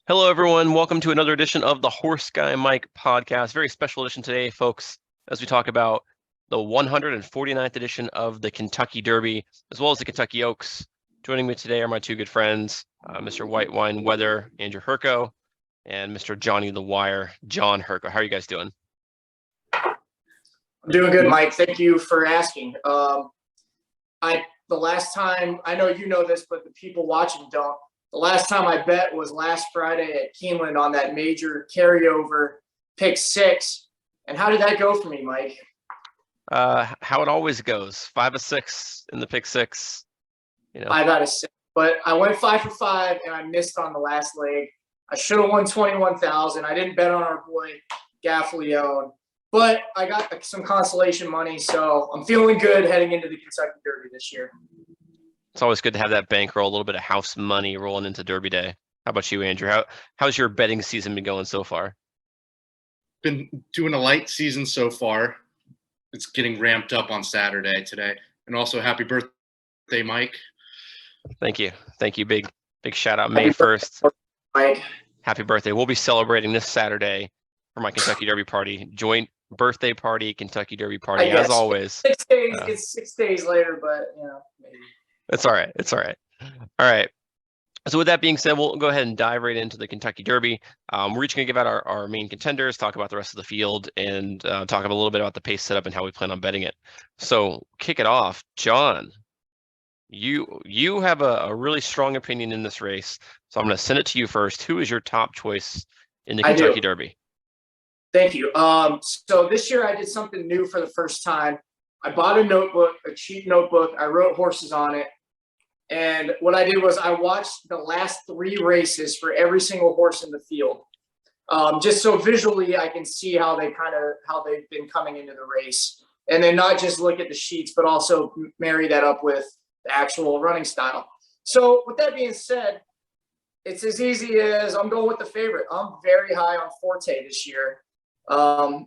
Hello, everyone. Welcome to another edition of the Horse Guy Mike podcast. Very special edition today, folks, as we talk about the 149th edition of the Kentucky Derby, as well as the Kentucky Oaks. Joining me today are my two good friends, Mr. White Wine Weather, Andrew Herco, and Mr. Johnny the Wire, John Herco. How are you guys doing? I'm doing good, Mike. Thank you for asking. The last time, I know you know this, but the people watching don't. The last time I bet was last Friday at Keeneland on that major carryover pick 6. And how did that go for me, Mike? How it always goes. 5 of 6 in the pick 6. 5 out of 6. But I went 5 for 5 and I missed on the last leg. I should have won 21,000. I didn't bet on our boy Gaffleone, but I got some consolation money, so I'm feeling good heading into the Kentucky Derby this year. It's always good to have that bankroll, a little bit of house money rolling into Derby Day. How about you, Andrew? How's your betting season been going so far? Been doing a light season so far. It's getting ramped up on Saturday today. And also happy birthday, Mike. Thank you. Big shout out. May 1st. Mike. Happy birthday. We'll be celebrating this Saturday for my Kentucky Derby party. Joint birthday party, Kentucky Derby party, as always. 6 days. It's 6 days later, but maybe. It's all right. All right. So with that being said, we'll go ahead and dive right into the Kentucky Derby. We're each going to give out our main contenders, talk about the rest of the field, and talk a little bit about the pace setup and how we plan on betting it. So kick it off, John. You have a really strong opinion in this race, so I'm going to send it to you first. Who is your top choice in the Kentucky Derby? Thank you. So this year I did something new for the first time. I bought a notebook, a cheap notebook. I wrote horses on it. And what I did was I watched the last 3 races for every single horse in the field, just so visually I can see how they've been coming into the race, and then not just look at the sheets, but also marry that up with the actual running style. So with that being said, it's as easy as I'm going with the favorite. I'm very high on Forte this year.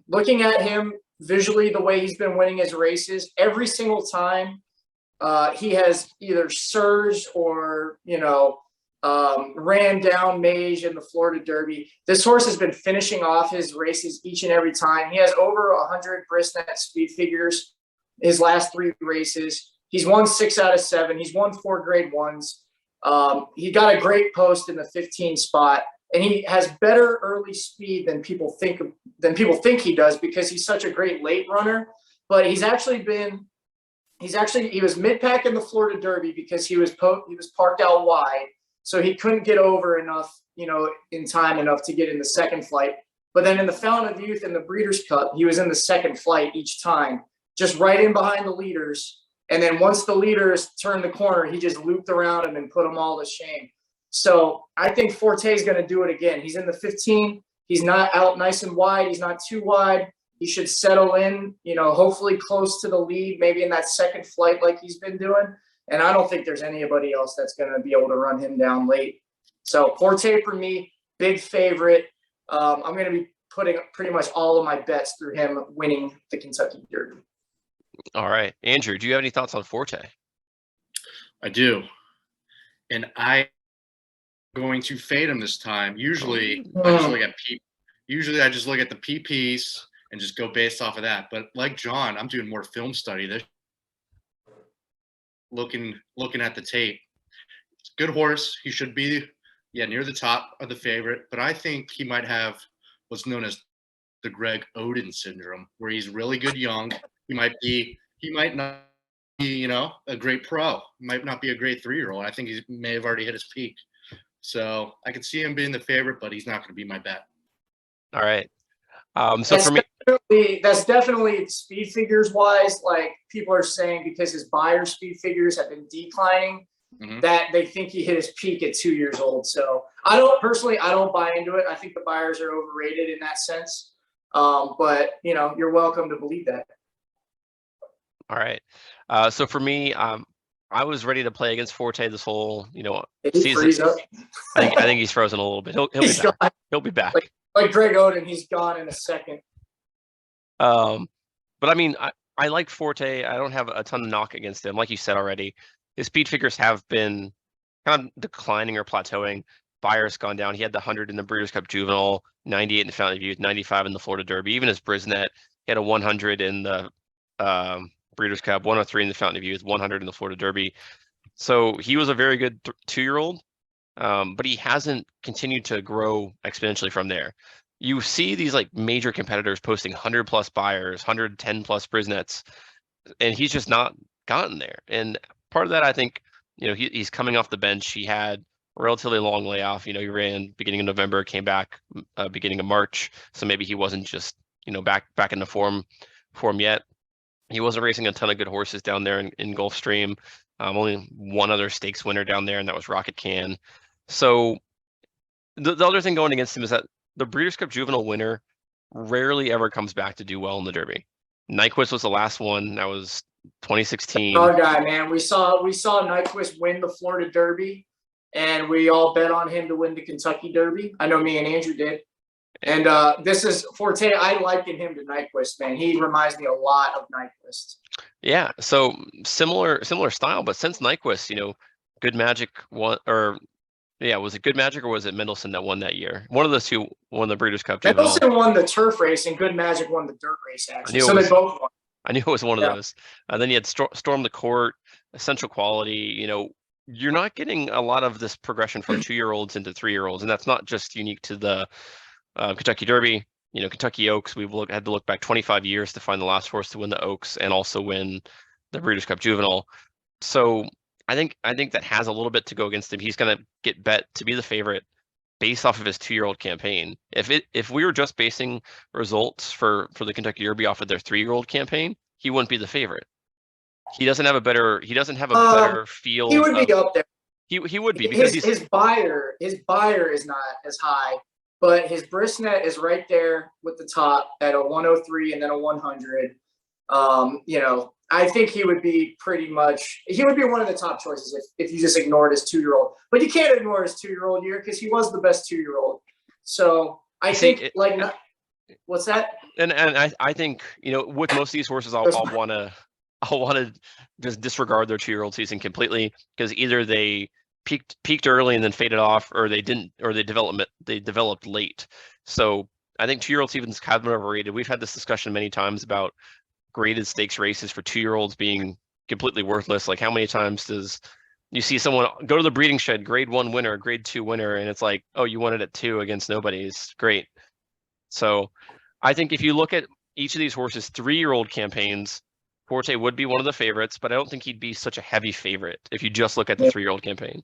Looking at him visually, the way he's been winning his races, every single time he has either surged or, ran down Mage in the Florida Derby. This horse has been finishing off his races each and every time. He has over 100 Bristnet speed figures his last 3 races. He's won 6 out of 7. He's won 4 grade 1s. He got a great post in the 15 spot, and he has better early speed than people think he does, because he's such a great late runner. But he was mid-pack in the Florida Derby because he was parked out wide, so he couldn't get over enough, in time enough to get in the second flight. But then in the Fountain of Youth and the Breeders' Cup, he was in the second flight each time, just right in behind the leaders. And then once the leaders turned the corner, he just looped around them and put them all to shame. So I think Forte is going to do it again. He's in the 15. He's not out nice and wide. He's not too wide. He should settle in, hopefully close to the lead, maybe in that second flight like he's been doing. And I don't think there's anybody else that's going to be able to run him down late. So Forte for me, big favorite. I'm going to be putting pretty much all of my bets through him winning the Kentucky Derby. All right. Andrew, do you have any thoughts on Forte? I do. And I'm going to fade him this time. Usually I just look at the PPs and just go based off of that. But like John, I'm doing more film study this, looking at the tape. It's a good horse. He should be near the top of the favorite, but I think he might have what's known as the Greg Oden syndrome, where he's really good young. He might not be, a great pro. Might not be a great 3-year-old. I think he may have already hit his peak. So I could see him being the favorite, but he's not going to be my bet. All right. So for me, that's definitely speed figures wise. Like people are saying, because his buyer speed figures have been declining, that they think he hit his peak at 2 years old. So I don't buy into it. I think the buyers are overrated in that sense. But you're welcome to believe that. All right. So for me, I was ready to play against Forte this whole, season. I think he's frozen a little bit. He'll be back. He'll be back. Like Greg Oden, he's gone in a second. But I mean, I like Forte. I don't have a ton of knock against him. Like you said already, his speed figures have been kind of declining or plateauing. Byers gone down. He had the 100 in the Breeders' Cup Juvenile, 98 in the Fountain of Youth, 95 in the Florida Derby. Even his Brisnet, he had a 100 in the Breeders' Cup, 103 in the Fountain of Youth, 100 in the Florida Derby. So he was a very good 2-year-old, but he hasn't continued to grow exponentially from there. You see these like major competitors posting 100 plus Byers, 110 plus Brisnets, and he's just not gotten there. And part of that, I think, he's coming off the bench. He had a relatively long layoff. He ran beginning of November, came back beginning of March. So maybe he wasn't just, back into form yet. He wasn't racing a ton of good horses down there in Gulfstream. Only one other stakes winner down there, and that was Rocket Can. So the other thing going against him is that the Breeders' Cup Juvenile winner rarely ever comes back to do well in the Derby. Nyquist was the last one. That was 2016. Our guy, man. We saw Nyquist win the Florida Derby, and we all bet on him to win the Kentucky Derby. I know me and Andrew did. And this is Forte. I liken him to Nyquist, man. He reminds me a lot of Nyquist. Yeah, so similar style, but since Nyquist, Good Magic won, or yeah, was it Good Magic or was it Mendelssohn that won that year? One of those two won the Breeders' Cup. Mendelssohn won the turf race, and Good Magic won the dirt race. Actually, so they both won. I knew it was one of those. Then you had Storm the Court, Essential Quality. You're not getting a lot of this progression from 2-year-olds into 3-year-olds, and that's not just unique to the Kentucky Derby. Kentucky Oaks, had to look back 25 years to find the last horse to win the Oaks and also win the Breeders' Cup Juvenile. So I think that has a little bit to go against him. He's going to get bet to be the favorite based off of his 2-year-old campaign. If we were just basing results for the Kentucky Derby off of their 3-year-old campaign, he wouldn't be the favorite. He doesn't have a better field. He would be up there. He would be, because his buyer is not as high, but his Brisnet is right there with the top at a 103 and then a 100. I think he would be one of the top choices if you just ignored his 2-year-old. But you can't ignore his 2-year-old year because he was the best 2-year-old. So I think what's that? And I think, with most of these horses, I'll want to just disregard their 2-year-old season completely, because either they peaked early and then faded off, or they didn't, or they developed late. So I think 2-year-olds even have been overrated. We've had this discussion many times about graded stakes races for 2-year-olds being completely worthless. Like, how many times does you see someone go to the breeding shed, grade 1 winner, grade 2 winner, and it's like, oh, you won it at 2 against nobody's great. So I think if you look at each of these horses' 3-year-old campaigns, Forte would be one of the favorites, but I don't think he'd be such a heavy favorite if you just look at the 3-year-old campaign.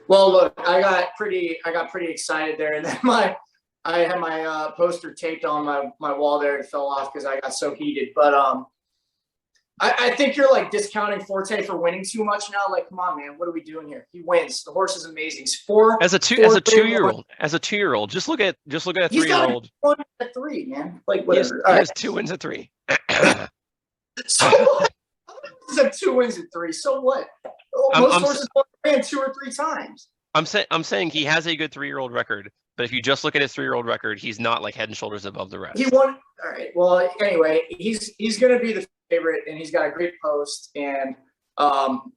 Well, look, I got pretty excited there, and then I had my poster taped on my wall there. It fell off because I got so heated. But I think you're like discounting Forte for winning too much now. Like, come on, man, what are we doing here? He wins. The horse is amazing. He's as a 2-year-old. Just look at a 3-year-old. He's got 1 at 3, man. Like, whatever. He has 2 wins at 3. So what? He's have 2 wins at 3. So what? Most horses ran 2 or 3 times. I'm saying he has a good 3-year-old record, but if you just look at his 3-year-old record, he's not like head and shoulders above the rest. He won. All right. Well, anyway, he's going to be the favorite, and he's got a great post. And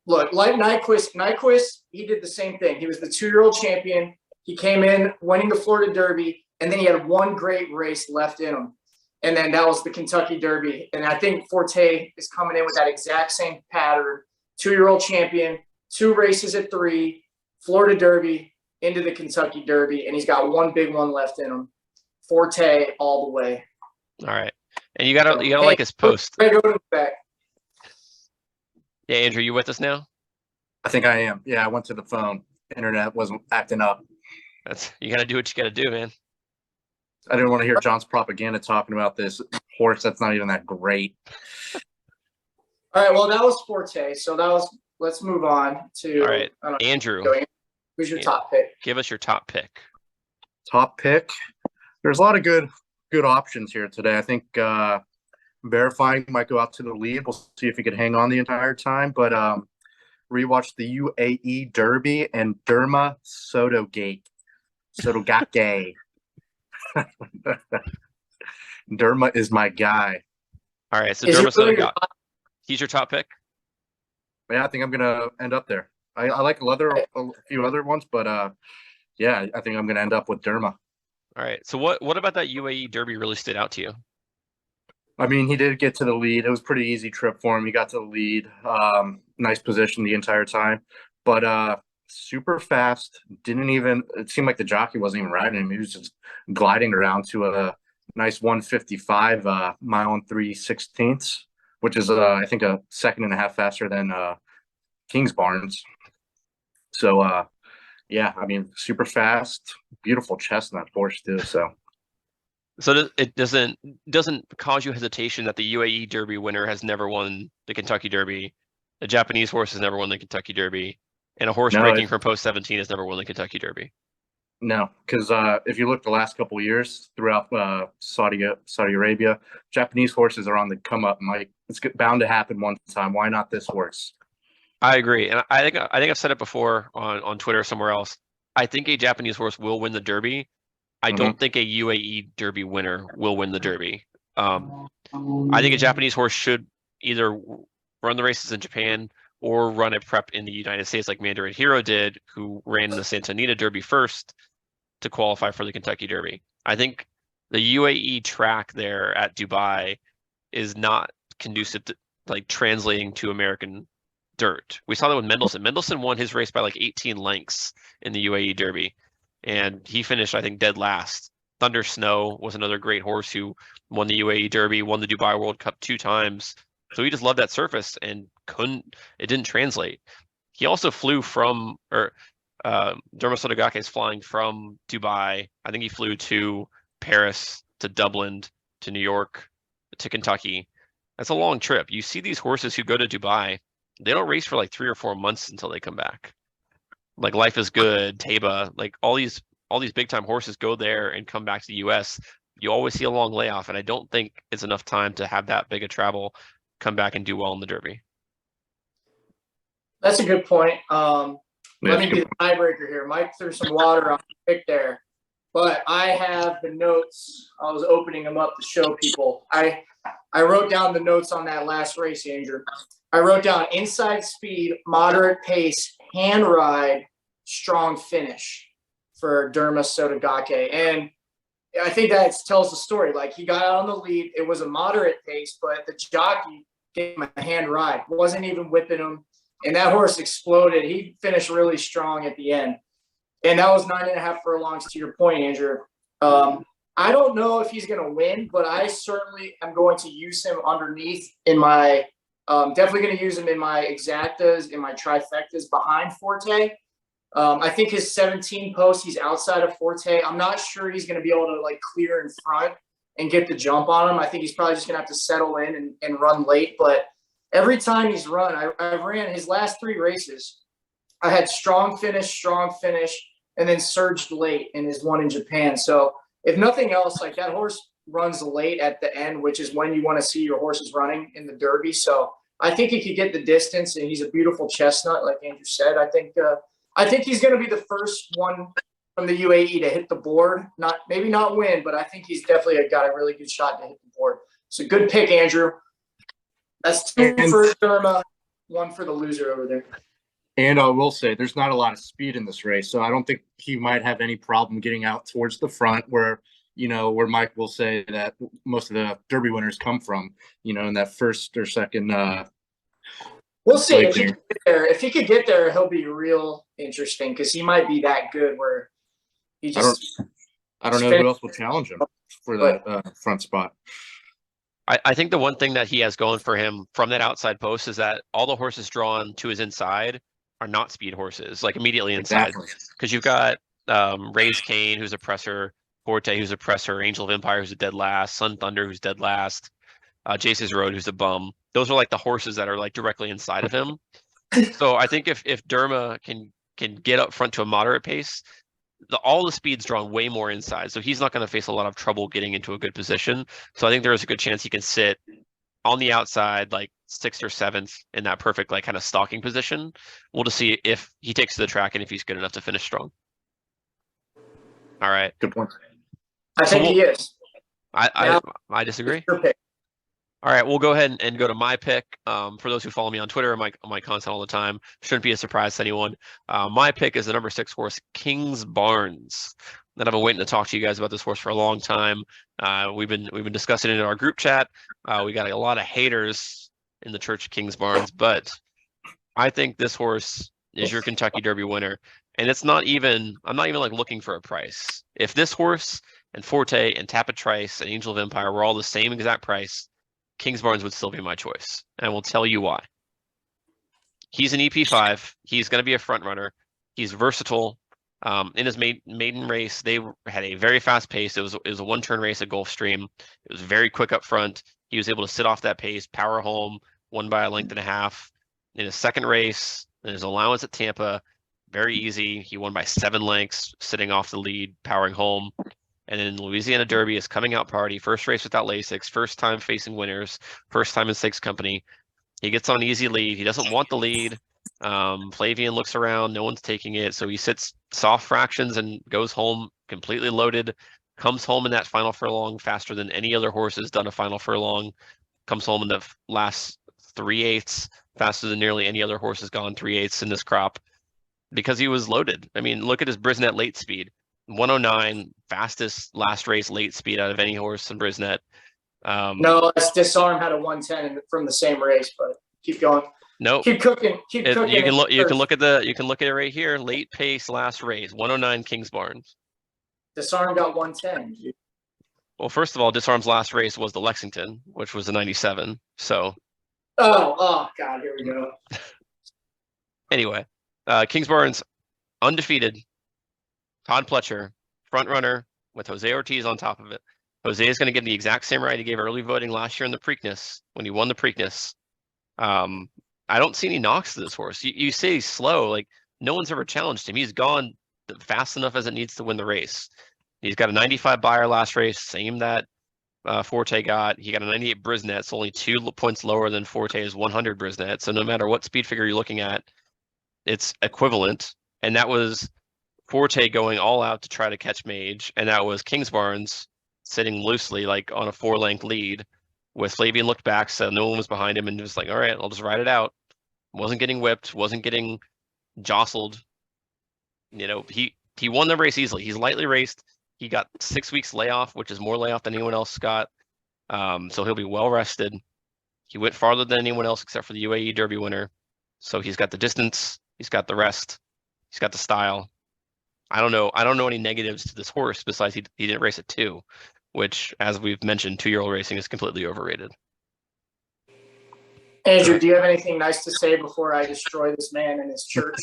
look, like Nyquist, he did the same thing. He was the 2-year-old champion. He came in winning the Florida Derby, and then he had one great race left in him. And then that was the Kentucky Derby. And I think Forte is coming in with that exact same pattern. 2-year-old champion, 2 races at 3, Florida Derby, into the Kentucky Derby, and he's got one big one left in him. Forte all the way. All right. And you gotta like his post. I go to the back. Yeah, Andrew, you with us now? I think I am. Yeah, I went to the phone. Internet wasn't acting up. You gotta do what you gotta do, man. I didn't want to hear John's propaganda talking about this horse that's not even that great. All right, well, that was Forte. So let's move on to. All right, Andrew. Who's your top pick? Give us your top pick. Top pick. There's a lot of good options here today. I think Verifying might go out to the lead. We'll see if he could hang on the entire time. But rewatch the UAE Derby and Derma Sotogate. Derma is my guy. All right, so Derma Sotogate. He's your top pick? Yeah, I think I'm going to end up there. I like a few other ones, but yeah, I think I'm going to end up with Derma. All right. So what about that UAE Derby really stood out to you? I mean, he did get to the lead. It was a pretty easy trip for him. He got to the lead. Nice position the entire time, but super fast. Didn't even. It seemed like the jockey wasn't even riding him. He was just gliding around to a nice 155 mile and 3/16, which is I think a second and a half faster than King's Barnes. So yeah, I mean, super fast, beautiful chestnut horse too. So So it doesn't cause you hesitation that the UAE Derby winner has never won the Kentucky Derby, a Japanese horse has never won the Kentucky Derby, and a horse no, breaking from post 17 has never won the Kentucky Derby. no, because if you look the last couple of years throughout Saudi Arabia, Japanese horses are on the come up. Mike, it's bound to happen one time. Why not this horse? I agree, and I think I've said it before on Twitter or somewhere else. I think a Japanese horse will win the Derby. I don't think a UAE Derby winner will win the Derby. I think a Japanese horse should either run the races in Japan or run a prep in the United States like Mandarin Hero did, who ran the Santa Anita Derby first to qualify for the Kentucky Derby. I think the UAE track there at Dubai is not conducive to like translating to American dirt. We saw that with Mendelssohn. Mendelssohn won his race by like 18 lengths in the UAE Derby, and he finished, I think, dead last. Thunder Snow was another great horse who won the UAE Derby, won the Dubai World Cup 2 times. So he just loved that surface and it didn't translate. He also flew from, or Derma Sotogake is flying from Dubai. I think he flew to Paris, to Dublin, to New York, to Kentucky. That's a long trip. You see these horses who go to Dubai, they don't race for like 3 or 4 months until they come back. Like Life is Good, Taba, like all these big time horses go there and come back to the US. You always see a long layoff, and I don't think it's enough time to have that big a travel, come back and do well in the Derby. That's a good point. Let me be the tiebreaker here. Mike threw some water on the pick there, but I have the notes. I was opening them up to show people. I wrote down the notes on that last race, Andrew. I wrote down inside speed, moderate pace, hand ride, strong finish for Derma Sotogake. And I think that tells the story. Like, he got out on the lead. It was a moderate pace, but the jockey gave him a hand ride. Wasn't even whipping him. And that horse exploded. He finished really strong at the end. And that was 9.5 furlongs, to your point, Andrew. I don't know if he's going to win, but I certainly am going to use him underneath in my definitely going to use him in my exactas, in my trifectas behind Forte. I think his 17 post, he's outside of Forte. I'm not sure he's going to be able to like clear in front and get the jump on him. I think he's probably just going to have to settle in and run late. But every time he's run, I ran his last 3 races. I had strong finish, and then surged late in his one in Japan. So if nothing else, like that horse runs late at the end, which is when you want to see your horses running in the Derby. So I think he could get the distance, and he's a beautiful chestnut, like Andrew said. I think he's going to be the first one from the UAE to hit the board. Maybe not win, but I think he's definitely got a really good shot to hit the board. So good pick, Andrew. That's 2 for Derma, 1 for the loser over there. And I will say, there's not a lot of speed in this race, so I don't think he might have any problem getting out towards the front where Mike will say that most of the Derby winners come from, in that first or second. We'll see if he could get there. If he could get there, he'll be real interesting because he might be that good where he just. I don't know who else will challenge him for the front spot. I think the one thing that he has going for him from that outside post is that all the horses drawn to his inside are not speed horses, like immediately inside. Because you've got Raise Kane, who's a presser, Forte, who's a presser, Angel of Empire, who's a dead last, Sun Thunder, who's dead last, Jace's Road, who's a bum. Those are like the horses that are like directly inside of him. So I think if Derma can get up front to a moderate pace, all the speed's drawn way more inside. So he's not going to face a lot of trouble getting into a good position. So I think there is a good chance he can sit on the outside, like 6th or 7th in that perfect, like kind of stalking position. We'll just see if he takes to the track and if he's good enough to finish strong. All right. Good point. I think he is. I disagree. All right, we'll go ahead and go to my pick. For those who follow me on Twitter and my content all the time, shouldn't be a surprise to anyone. My pick is the number 6 horse, Kings Barnes. That I've been waiting to talk to you guys about this horse for a long time. We've been discussing it in our group chat. We got a lot of haters in the Church of Kings Barnes, but I think this horse is your Kentucky Derby winner. And I'm not even like looking for a price. If this horse and Forte and Tapatrice and Angel of Empire were all the same exact price, Kings Barnes would still be my choice. And I will tell you why. He's an EP5. He's going to be a front runner. He's versatile. In his maiden race, they had a very fast pace. It was a one-turn race at Gulfstream. It was very quick up front. He was able to sit off that pace, power home, won by a length and a half. In his second race, in his allowance at Tampa, very easy. He won by 7 lengths, sitting off the lead, powering home. And then Louisiana Derby is coming out party. First race without Lasix, first time facing winners, first time in Stakes company. He gets on easy lead. He doesn't want the lead. Flavian looks around, no one's taking it. So he sits soft fractions and goes home completely loaded, comes home in that final furlong faster than any other horse has done a final furlong, comes home in the last 3/8 faster than nearly any other horse has gone 3/8 in this crop because he was loaded. I mean, look at his Brisnet late speed. 109, fastest last race late speed out of any horse in Brisnet. No, Disarm had a 110 from the same race, but keep going. Nope. Keep cooking. Keep cooking. You can look at it right here. Late pace last race, 109 Kings Barnes. Disarm got 110. Dude. Well, first of all, Disarm's last race was the Lexington, which was the 97. So. Oh God, here we go. Anyway, Kings Barnes undefeated. Todd Pletcher, front runner with Jose Ortiz on top of it. Jose is going to get the exact same ride he gave early voting last year in the Preakness when he won the Preakness. I don't see any knocks to this horse. You say he's slow, like no one's ever challenged him. He's gone fast enough as it needs to win the race. He's got a 95 Beyer last race, same that Forte got. He got a 98 Brisnet, so only 2 points lower than Forte's 100 Brisnet. So no matter what speed figure you're looking at, it's equivalent. And that was Forte going all out to try to catch Mage, and that was Kings Barnes sitting loosely, like on a 4-length lead, with Flavian looked back, so no one was behind him, and just like, all right, I'll just ride it out. Wasn't getting whipped, wasn't getting jostled. You know, he won the race easily. He's lightly raced. He got 6 weeks layoff, which is more layoff than anyone else got. So he'll be well rested. He went farther than anyone else except for the UAE Derby winner. So he's got the distance, he's got the rest, he's got the style. I don't know any negatives to this horse besides he didn't race at 2, which, as we've mentioned, 2-year-old racing is completely overrated. Andrew, do you have anything nice to say before I destroy this man and his church?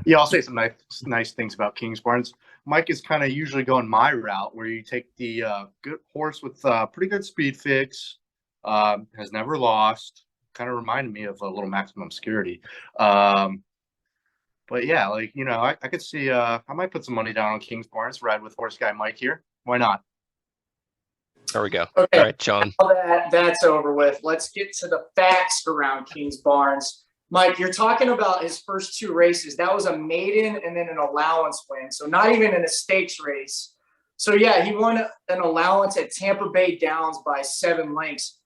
Yeah, I'll say some nice things about Kings Barnes. Mike is kind of usually going my route, where you take the good horse with pretty good speed fix, has never lost. Kind of reminded me of a little Maximum Security. But yeah, like, you know, I could see I might put some money down on Kings Barnes, ride with horse guy Mike here. Why not? There we go. Okay. All right, John. That's over with. Let's get to the facts around Kings Barnes. Mike, you're talking about his first 2 races. That was a maiden and then an allowance win. So not even in a stakes race. So yeah, he won an allowance at Tampa Bay Downs by 7 lengths.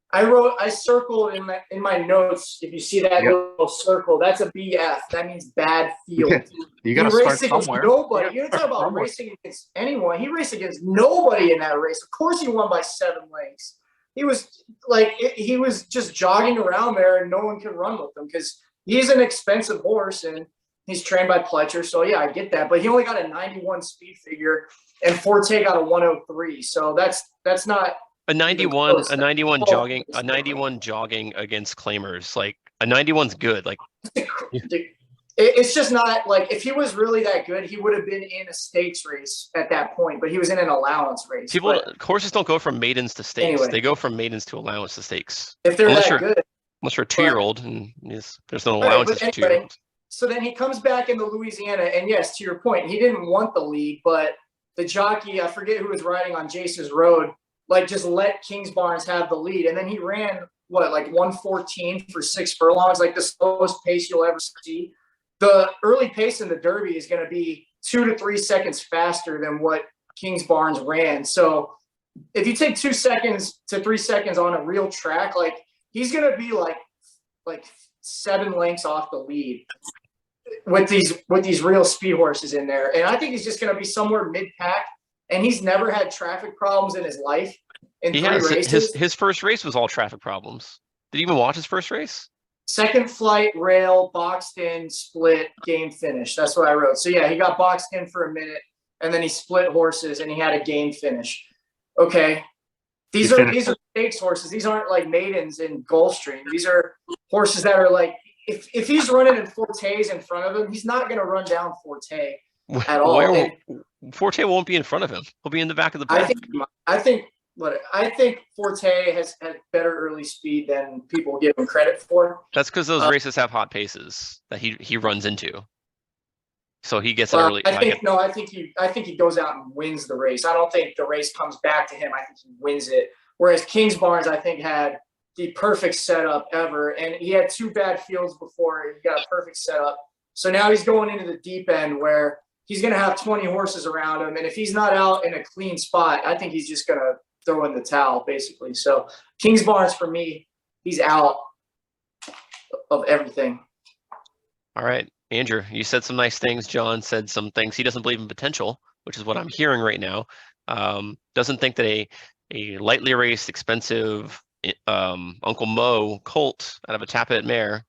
I circled in my notes. If you see that little circle, that's a BF. That means bad field. You got to start somewhere. Nobody. You're talking about racing against anyone. He raced against nobody in that race. Of course, he won by 7 lengths. He was just jogging around there, and no one could run with him because he's an expensive horse and he's trained by Pletcher. So yeah, I get that. But he only got a 91 speed figure, and Forte got a 103. So that's not. A 91 jogging against claimers. Like a 91's good. Like it's just not like if he was really that good, he would have been in a stakes race at that point, but he was in an allowance race. Horses don't go from maidens to stakes. Anyway, they go from maidens to allowance to stakes. If they're that good. Unless you're a 2-year-old and there's no allowances for 2-year-olds. So then he comes back into Louisiana, and yes, to your point, he didn't want the lead, but the jockey, I forget who was riding on Jace's Road, like just let Kings Barnes have the lead. And then he ran, like 114 for 6 furlongs, like the slowest pace you'll ever see. The early pace in the Derby is going to be 2 to 3 seconds faster than what Kings Barnes ran. So if you take 2 seconds to 3 seconds on a real track, like he's going to be like 7 lengths off the lead with these real speed horses in there. And I think he's just going to be somewhere mid-pack, and he's never had traffic problems in his life in He 3 has races. his first race was all traffic problems. Did you even watch his first race? Second flight, rail, boxed in, split, game finish. That's what I wrote. So yeah, he got boxed in for a minute, and then he split horses, and he had a game finish. Okay. These are stakes horses. These aren't like maidens in Gulfstream. These are horses that are like, if he's running in Fortes in front of him, he's not going to run down Forte at all. Forte won't be in front of him. He'll be in the back of the pack. I think Forte has had better early speed than people give him credit for. That's because those races have hot paces that he runs into. So he gets an early. I think he goes out and wins the race. I don't think the race comes back to him. I think he wins it. Whereas Kingsbarns, I think, had the perfect setup ever, and he had 2 bad fields before he got a perfect setup. So now he's going into the deep end where he's going to have 20 horses around him, and if he's not out in a clean spot, I think he's just going to throw in the towel, basically. So Kingsbarns, for me, he's out of everything. All right, Andrew, you said some nice things. John said some things. He doesn't believe in potential, which is what I'm hearing right now. Doesn't think that a lightly raced, expensive Uncle Mo colt out of a Tappet mare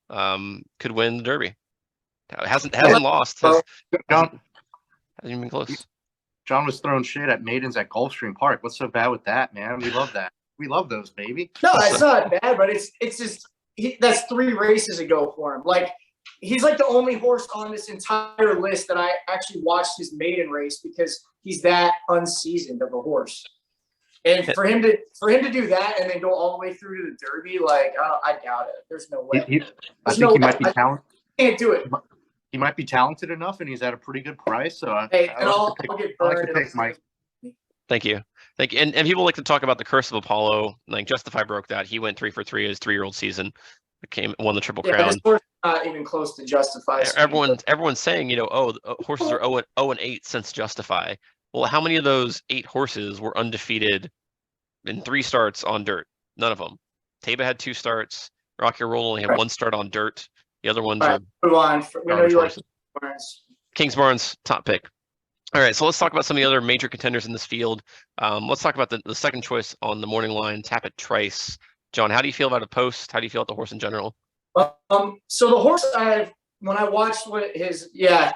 could win the Derby. Hasn't lost. Hasn't even been close. John was throwing shit at maidens at Gulfstream Park. What's so bad with that, man? We love that. We love those, baby. No, it's not bad, but it's just that's 3 races ago for him. Like, he's like the only horse on this entire list that I actually watched his maiden race because he's that unseasoned of a horse. And for him to do that and then go all the way through to the Derby, like I doubt it. There's no way. I think he might be talented. Can't do it. He might be talented enough, and he's at a pretty good price. So I'll get burned. Thank you. And people like to talk about the curse of Apollo. Like Justify broke that. He went 3 for 3 his 3-year-old season. Won the Triple Crown. This horse is not even close to Justify. Everyone's saying, horses are 0-8 since Justify. Well, how many of those 8 horses were undefeated in 3 starts on dirt? None of them. Taba had 2 starts. Rocky Roll only had 1 start on dirt. The other ones are. Move on. We know you like Kingsbarns, top pick. All right, so let's talk about some of the other major contenders in this field. Let's talk about the second choice on the morning line, Tappet Trice. John, how do you feel about a post? How do you feel about the horse in general? So the horse when I watched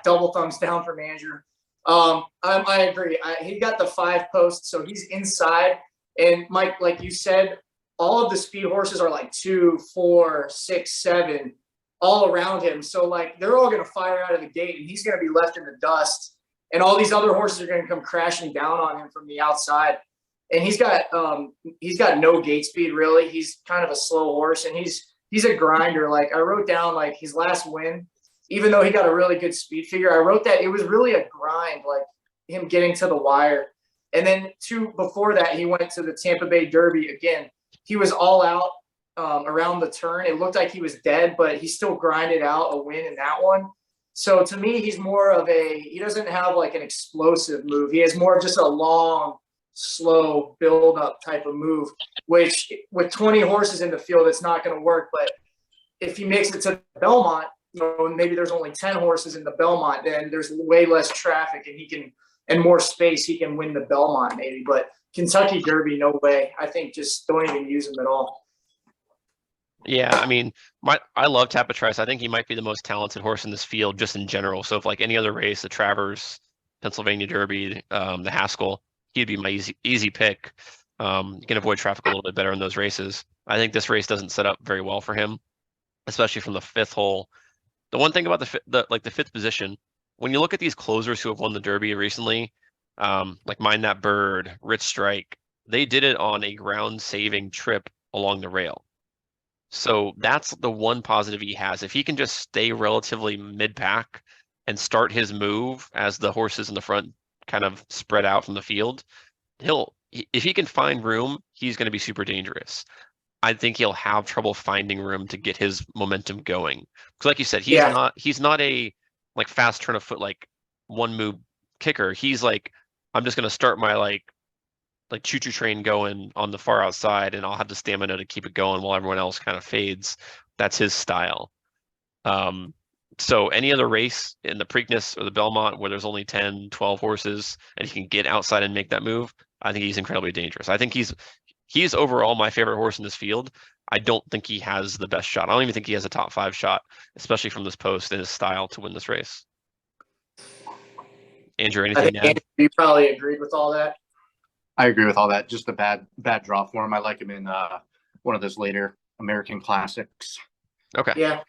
double thumbs down from Andrew. I agree. He got the 5 posts, so he's inside. And Mike, like you said, all of the speed horses are like 2, 4, 6, 7, all around him. So like they're all going to fire out of the gate, and he's going to be left in the dust. And all these other horses are going to come crashing down on him from the outside. And he's got no gate speed really. He's kind of a slow horse, and he's a grinder. Like I wrote down like his last win, even though he got a really good speed figure, I wrote that it was really a grind, like him getting to the wire. And then before that, he went to the Tampa Bay Derby again. He was all out around the turn. It looked like he was dead, but he still grinded out a win in that one. So to me, he's more of he doesn't have like an explosive move. He has more of just a long, slow build up type of move, which with 20 horses in the field, it's not going to work. But if he makes it to Belmont, maybe there's only 10 horses in the Belmont, then there's way less traffic and more space. He can win the Belmont maybe, but Kentucky Derby, no way. I think just don't even use him at all. Yeah, I mean, I love Tappet Trice. I think he might be the most talented horse in this field just in general. So if like any other race, the Travers, Pennsylvania Derby, the Haskell, he'd be my easy pick. You can avoid traffic a little bit better in those races. I think this race doesn't set up very well for him, especially from the 5th hole. The one thing about the 5th position, when you look at these closers who have won the Derby recently, like Mind That Bird, Rich Strike, they did it on a ground-saving trip along the rail. So that's the one positive he has. If he can just stay relatively mid-pack and start his move as the horses in the front kind of spread out from the field, if he can find room, he's going to be super dangerous. I think he'll have trouble finding room to get his momentum going. Because like you said, he's not a like fast turn of foot, like one move kicker. He's like, I'm just going to start my like like choo-choo train going on the far outside, and I'll have the stamina to keep it going while everyone else kind of fades. That's his style. So any other race in the Preakness or the Belmont where there's only 10, 12 horses and he can get outside and make that move, I think he's incredibly dangerous. I think he's overall my favorite horse in this field. I don't think he has the best shot. I don't even think he has a top 5 shot, especially from this post and his style to win this race. Andrew, I anything think to add? Andrew, you probably agreed with all that. I agree with all that. Just a bad draw for him. I like him in one of those later American Classics. Okay. Yeah.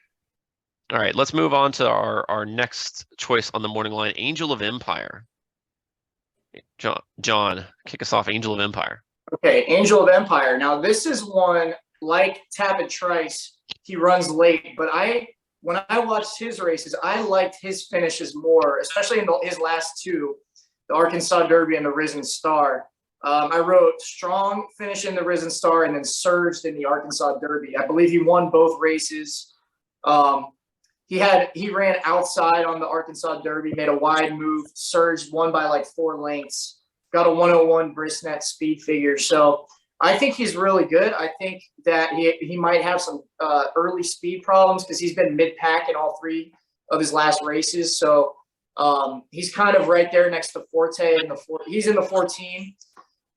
All right, let's move on to our next choice on the morning line, Angel of Empire. John, kick us off, Angel of Empire. Okay, Angel of Empire. Now this is one like Tapit Trice. He runs late, but when I watched his races, I liked his finishes more, especially in his last two, the Arkansas Derby and the Risen Star. I wrote strong finish in the Risen Star and then surged in the Arkansas Derby. I believe he won both races. He ran outside on the Arkansas Derby, made a wide move, surged, won by like 4 lengths, got a 101 Brisnet speed figure. So I think he's really good. I think that he might have some early speed problems because he's been mid-pack in all 3 of his last races. So he's kind of right there next to Forte. He's in the 14.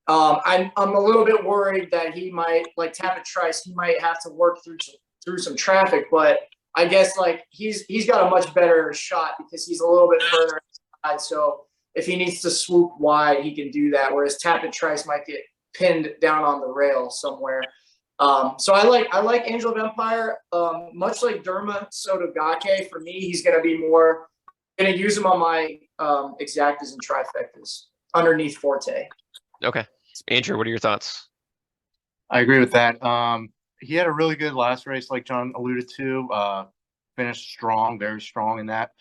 I'm a little bit worried that he might, like Tapit Trice, he might have to work through some traffic, but I guess like he's got a much better shot because he's a little bit further inside. So if he needs to swoop wide, he can do that. Whereas Tapit Trice might get pinned down on the rail somewhere. So I like Angel of Empire. Much like Derma Sotogake, for me, he's going to be more going to use him on my exactas and trifectas underneath Forte. Okay, Andrew, what are your thoughts? I agree with that. He had a really good last race, like John alluded to. Finished strong, very strong in that.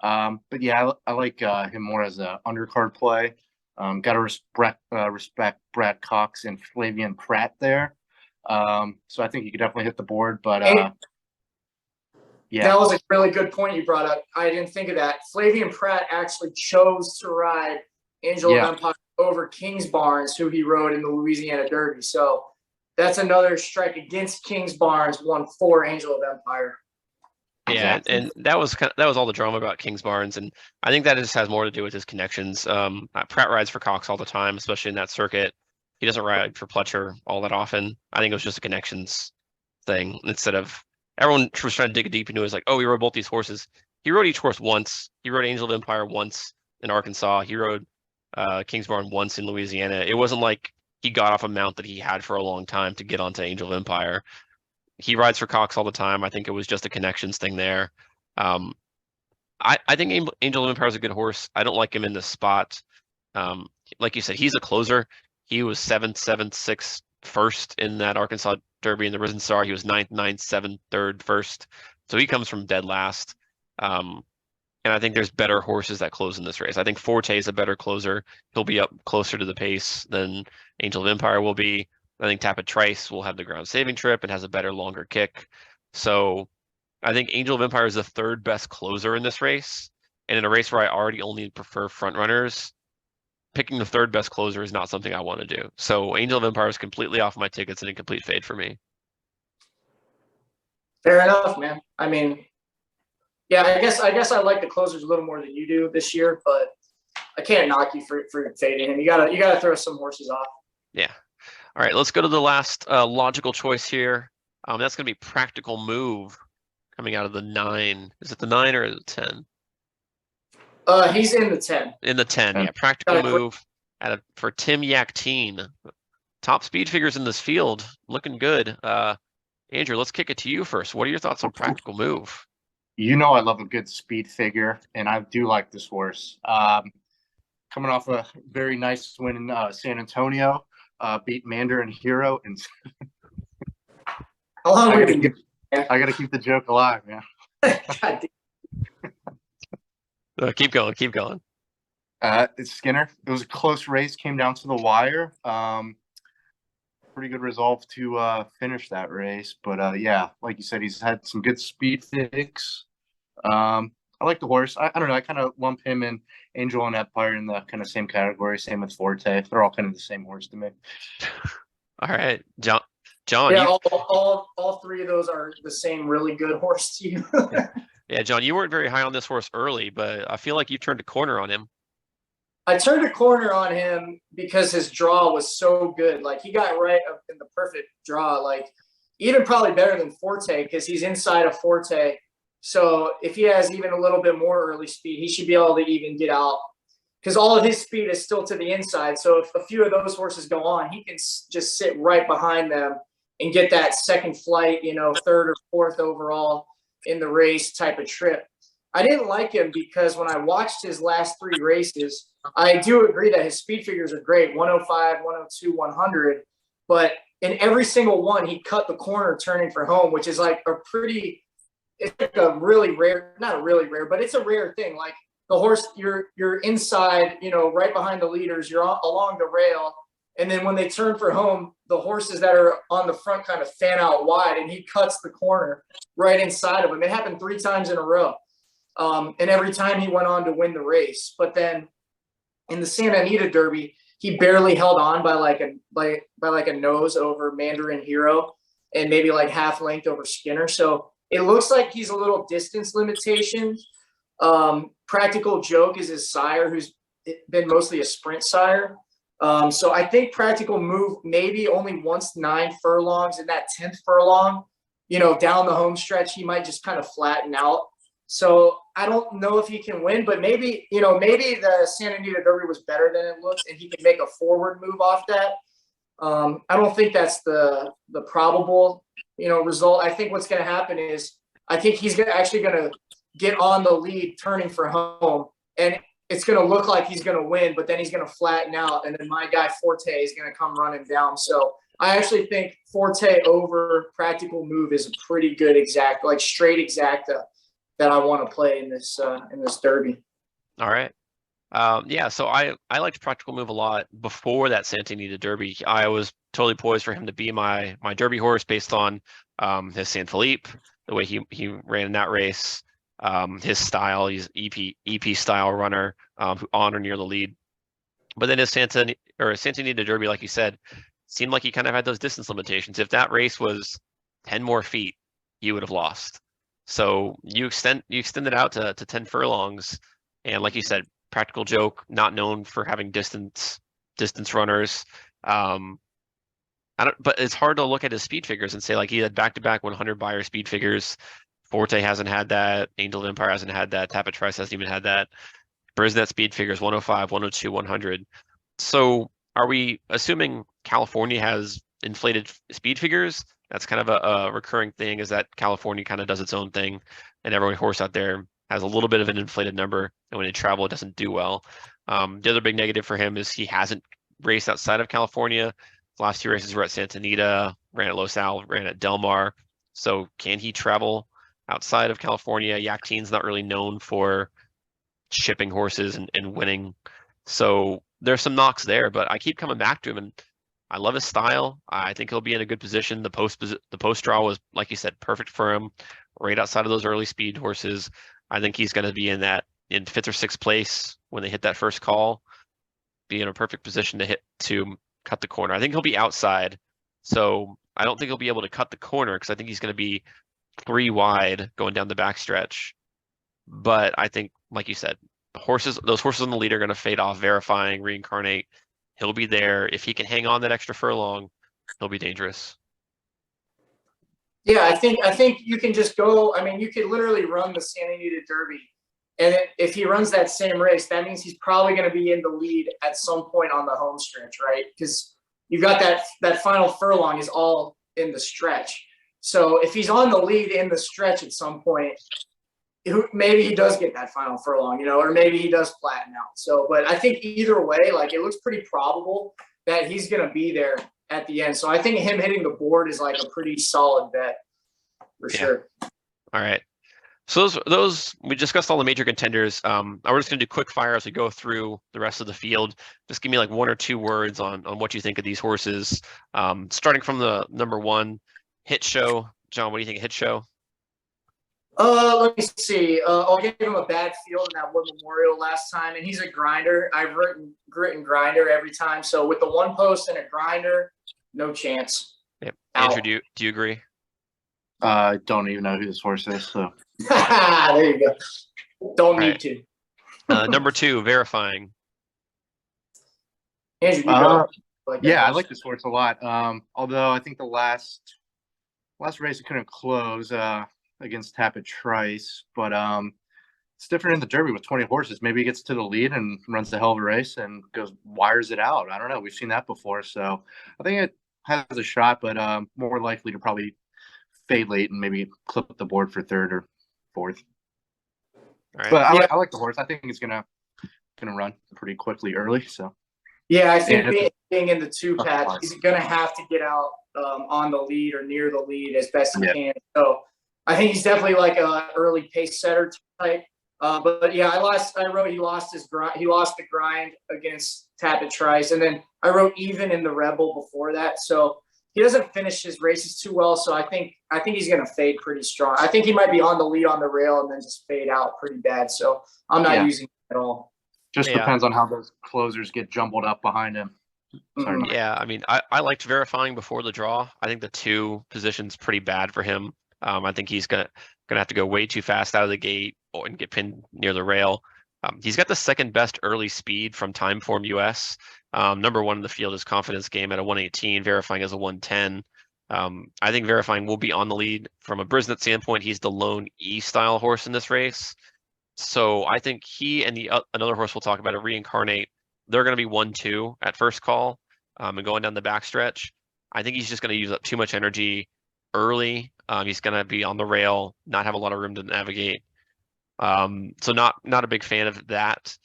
But yeah, I like him more as an undercard play. Got to respect Brad Cox and Flavian Pratt there. So I think he could definitely hit the board. But yeah, that was a really good point you brought up. I didn't think of that. Flavian Pratt actually chose to ride Angel of Empire over Kings Barnes, who he rode in the Louisiana Derby. So that's another strike against Kings Barnes, won for Angel of Empire. Yeah, and that was all the drama about Kings Barnes, and I think that just has more to do with his connections. Pratt rides for Cox all the time, especially in that circuit. He doesn't ride for Pletcher all that often. I think it was just a connections thing instead of everyone was trying to dig deep into it. It's like, oh, he rode both these horses. He rode each horse once. He rode Angel of Empire once in Arkansas. He rode Kings Barnes once in Louisiana. It wasn't like he got off a mount that he had for a long time to get onto Angel of Empire. He rides for Cox all the time. I think it was just a connections thing there. I think Angel of Empire is a good horse. I don't like him in this spot. Like you said, he's a closer. He was 7th, 7th, 6th, 1st in that Arkansas Derby in the Risen Star. He was 9th, 9th, 7th, 3rd, 1st. So he comes from dead last. And I think there's better horses that close in this race. I think Forte is a better closer. He'll be up closer to the pace than Angel of Empire will be. I think Tapit Trice will have the ground saving trip and has a better, longer kick. So I think Angel of Empire is the 3rd best closer in this race. And in a race where I already only prefer front runners, picking the 3rd best closer is not something I want to do. So Angel of Empire is completely off my tickets and a complete fade for me. Fair enough, man. I mean, yeah, I guess I like the closers a little more than you do this year, but I can't knock you for fading him. You gotta throw some horses off. Yeah. All right, let's go to the last logical choice here. That's going to be Practical Move coming out of the 9. Is it the 9 or the 10? He's in the 10. In the 10, yeah. Practical Move for Tim Yakteen. Top speed figures in this field, looking good. Andrew, let's kick it to you first. What are your thoughts on Practical Move? You know I love a good speed figure, and I do like this horse. Coming off a very nice win in San Antonio. Beat Mandarin Hero, and how long I gotta keep the joke alive, man. Keep going. It's Skinner. It was a close race, came down to the wire. Pretty good resolve to finish that race, but yeah, like you said, he's had some good speed figs. I like the horse. I don't know. I kind of lump him and Angel and Empire in the kind of same category. Same with Forte. They're all kind of the same horse to me. All right, John. John, Yeah, you all three of those are the same really good horse to you. yeah, John, you weren't very high on this horse early, but I feel like you turned a corner on him. I turned a corner on him because his draw was so good. Like he got right up in the perfect draw, like even probably better than Forte because he's inside of Forte. So if he has even a little bit more early speed, he should be able to even get out because all of his speed is still to the inside. So if a few of those horses go on, he can just sit right behind them and get that second flight, third or fourth overall in the race type of trip. I didn't like him because when I watched his last three races, I do agree that his speed figures are great, 105, 102, 100. But in every single one, he cut the corner turning for home, which is like it's like a really rare, not really rare, but it's a rare thing. Like the horse, you're inside, right behind the leaders, you're along the rail. And then when they turn for home, the horses that are on the front kind of fan out wide, and he cuts the corner right inside of them. It happened 3 times in a row. And every time he went on to win the race. But then in the Santa Anita Derby, he barely held on by like a nose over Mandarin Hero and maybe like half length over Skinner. So it looks like he's a little distance limitation. Practical Joke is his sire, who's been mostly a sprint sire. So I think Practical Move maybe only once 9 furlongs, in that 10th furlong, down the home stretch, he might just kind of flatten out. So I don't know if he can win, but maybe the Santa Anita Derby was better than it looks, and he can make a forward move off that. I don't think that's the probable, result. I think what's going to happen is I think he's actually going to get on the lead turning for home, and it's going to look like he's going to win, but then he's going to flatten out, and then my guy Forte is going to come running down. So I actually think Forte over Practical Move is a pretty good straight exacta that I want to play in this Derby. All right. Yeah, so I liked Practical Move a lot before that Santa Anita Derby. I was totally poised for him to be my Derby horse based on his San Felipe, the way he ran in that race, his style. He's EP style runner, on or near the lead. But then his Santa Anita Derby, like you said, seemed like he kind of had those distance limitations. If that race was 10 more feet, you would have lost. So you extend it out to 10 furlongs, and like you said, Practical Joke, not known for having distance runners. But it's hard to look at his speed figures and say like he had back-to-back 100 buyer speed figures. Forte hasn't had that. Angel of Empire hasn't had that. Tapit Trice hasn't even had that. Brisnet speed figures 105, 102, 100. So are we assuming California has inflated speed figures? That's kind of a recurring thing, is that California kind of does its own thing, and every horse out there has a little bit of an inflated number, and when they travel, it doesn't do well. The other big negative for him is he hasn't raced outside of California. The last 2 races were at Santa Anita, ran at Los Al, ran at Del Mar. So can he travel outside of California? Yakteen's not really known for shipping horses and winning. So there's some knocks there, but I keep coming back to him, and I love his style. I think he'll be in a good position. The post draw was, like you said, perfect for him, right outside of those early speed horses. I think he's going to be in 5th or 6th place when they hit that first call, be in a perfect position to cut the corner. I think he'll be outside, so I don't think he'll be able to cut the corner because I think he's going to be 3 wide going down the backstretch. But I think, like you said, those horses on the lead are going to fade off, Verifying, Reincarnate. He'll be there. If he can hang on that extra furlong, he'll be dangerous. Yeah, I think you can just go. I mean, you could literally run the Santa Anita Derby, and if he runs that same race, that means he's probably going to be in the lead at some point on the home stretch, right? Because you've got that final furlong is all in the stretch. So if he's on the lead in the stretch at some point, maybe he does get that final furlong, or maybe he does flatten out. So, but I think either way, like it looks pretty probable that he's going to be there at the end. So I think him hitting the board is like a pretty solid bet for sure. All right. So those we discussed all the major contenders. We're just going to do quick fire as we go through the rest of the field. Just give me like 1 or 2 words on what you think of these horses. Starting from the number 1, Hit Show. John, what do you think of Hit Show? Let me see. I gave him a bad field in that Wood Memorial last time, and he's a grinder. I've written grit and grinder every time. So with the one post and a grinder, no chance. Yep. Out. Andrew, do you agree? I don't even know who this horse is. So there you go. Don't need to. Number 2, verifying. Andrew, you go. Yeah, I like this horse a lot. Although I think the last race it couldn't close against Tapit Trice, but it's different in the Derby with 20 horses. Maybe he gets to the lead and runs the hell of a race and wires it out. I don't know. We've seen that before, so I think it has a shot, but more likely to probably fade late and maybe clip the board for 3rd or 4th. All right. But I like the horse. I think he's gonna run pretty quickly early. So yeah, I think being in the 2 pack, he's gonna have to get out on the lead or near the lead as best he can. So I think he's definitely like a early pace setter type. But yeah, I wrote he lost the grind against Tapit Trice, and then I wrote even in the Rebel before that. So he doesn't finish his races too well. So I think he's gonna fade pretty strong. I think he might be on the lead on the rail and then just fade out pretty bad. So I'm not using it at all. Just depends on how those closers get jumbled up behind him. Sorry. Yeah, I mean, I liked verifying before the draw. I think the 2 position's pretty bad for him. I think he's gonna have to go way too fast out of the gate and get pinned near the rail. He's got the 2nd best early speed from Timeform US. Number 1 in the field is Confidence Game at a 118, verifying as a 110. I think verifying will be on the lead. From a Brisnet standpoint, he's the lone E-style horse in this race. So I think he and another horse we'll talk about, a Reincarnate, they're going to be 1-2 at first call and going down the backstretch. I think he's just going to use up too much energy early. He's going to be on the rail, not have a lot of room to navigate. So not a big fan of that.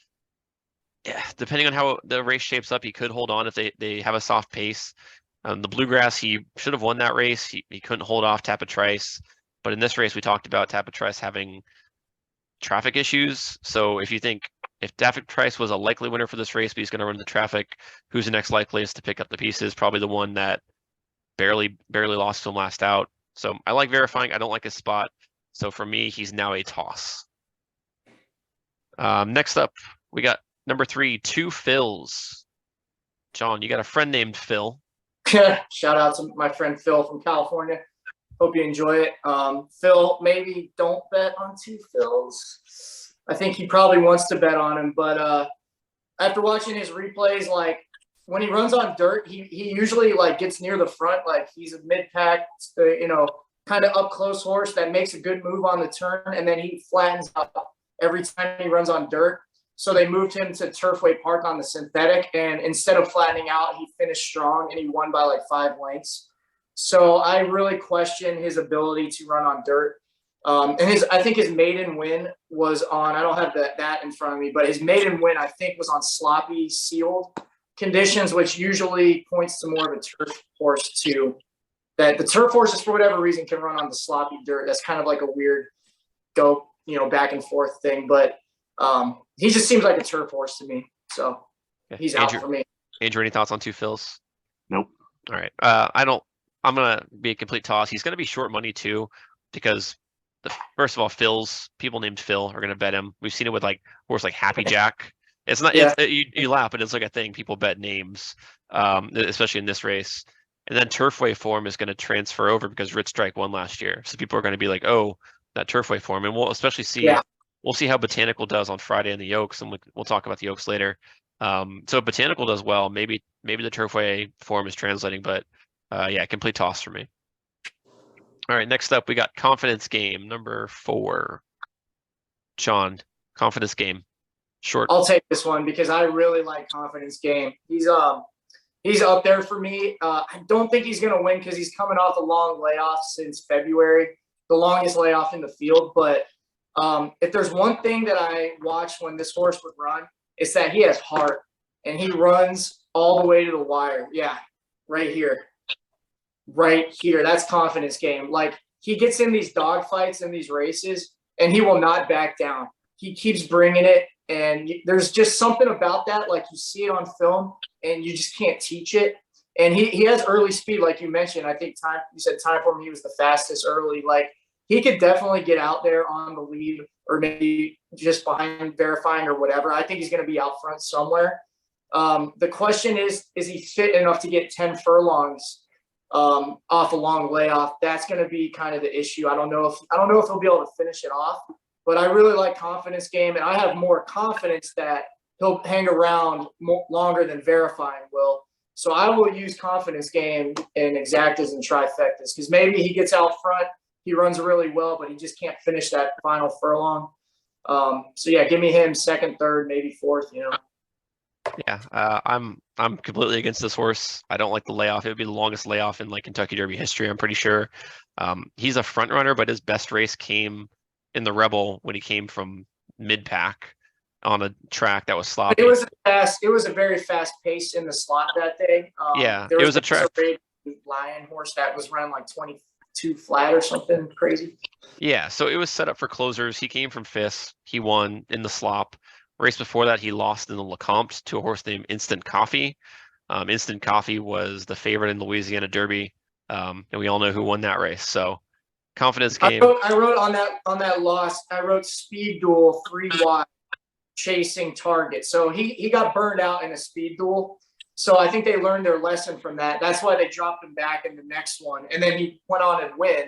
Yeah, depending on how the race shapes up, he could hold on if they have a soft pace. The Bluegrass, he should have won that race. He couldn't hold off Tapit Trice. But in this race, we talked about Tapit Trice having traffic issues. So if Tapit Trice was a likely winner for this race, but he's going to run the traffic, who's the next likeliest to pick up the pieces? Probably the one that barely lost to him last out. So I like verifying. I don't like his spot. So for me, he's now a toss. Next up, we got number 3, 2 Phils. John, you got a friend named Phil. Shout out to my friend Phil from California. Hope you enjoy it. Phil, maybe don't bet on 2 Phils. I think he probably wants to bet on him, but after watching his replays, like when he runs on dirt, he usually like gets near the front, like he's a mid-pack, kind of up close horse that makes a good move on the turn, and then he flattens out every time he runs on dirt. So they moved him to Turfway Park on the synthetic, and instead of flattening out, he finished strong and he won by like 5 lengths. So I really question his ability to run on dirt. And I think his maiden win was on, I don't have that in front of me, but his maiden win, I think, was on sloppy sealed conditions, which usually points to more of a turf horse too. That the turf horses, for whatever reason, can run on the sloppy dirt. That's kind of like a weird back and forth thing. But he just seems like a turf horse to me. So he's out for me. Andrew, any thoughts on 2 Phils? Nope. All right. I'm going to be a complete toss. He's going to be short money too, because first of all, people named Phil are going to bet him. We've seen it with like horse like Happy Jack. It's not, you laugh, but it's like a thing. People bet names, especially in this race. And then Turfway form is going to transfer over because Rit Strike won last year. So people are going to be like, oh, that Turfway form. And we'll especially see, we'll see how Botanical does on Friday in the Yokes, and we'll talk about the Yokes later. So if Botanical does well, maybe the Turfway form is translating, but complete toss for me. All right, next up, we got Confidence Game, number 4. John, Confidence Game. Short. I'll take this one because I really like Confidence Game. He's up there for me. I don't think he's going to win because he's coming off a long layoff since February, the longest layoff in the field. But if there's one thing that I watched when this horse would run, it's that he has heart and he runs all the way to the wire. Yeah, right here. Right here. That's Confidence Game. Like, he gets in these dog fights in these races and he will not back down. He keeps bringing it. And there's just something about that, like you see it on film and you just can't teach it. And he has early speed, like you mentioned. I think you said Timeform, he was the fastest early. Like, he could definitely get out there on the lead or maybe just behind verifying or whatever. I think he's going to be out front somewhere. The question is he fit enough to get 10 furlongs off a long layoff? That's going to be kind of the issue. I don't know if he'll be able to finish it off, but I really like confidence game, and I have more confidence that he'll hang around longer than verifying will. So I will use confidence game in exactas and trifectas because maybe he gets out front, he runs really well, but he just can't finish that final furlong. So yeah, give me him second, third, maybe fourth. Yeah, I'm completely against this horse. I don't like the layoff. It would be the longest layoff in like Kentucky Derby history, I'm pretty sure. He's a front runner, but his best race came in the Rebel when he came from mid pack on a track that was sloppy. It was a very fast pace in the slot that day. Yeah, there it was a track. Lion horse that was running like 22 flat or something crazy. Yeah, so it was set up for closers. He came from fifth. He won in the slop. Race before that, he lost in the Lecomte to a horse named Instant Coffee. Instant Coffee was the favorite in Louisiana Derby, and we all know who won that race. So confidence game. I wrote on that loss. I wrote speed duel 3 wide chasing target. So he got burned out in a speed duel. So I think they learned their lesson from that. That's why they dropped him back in the next one, and then he went on and win.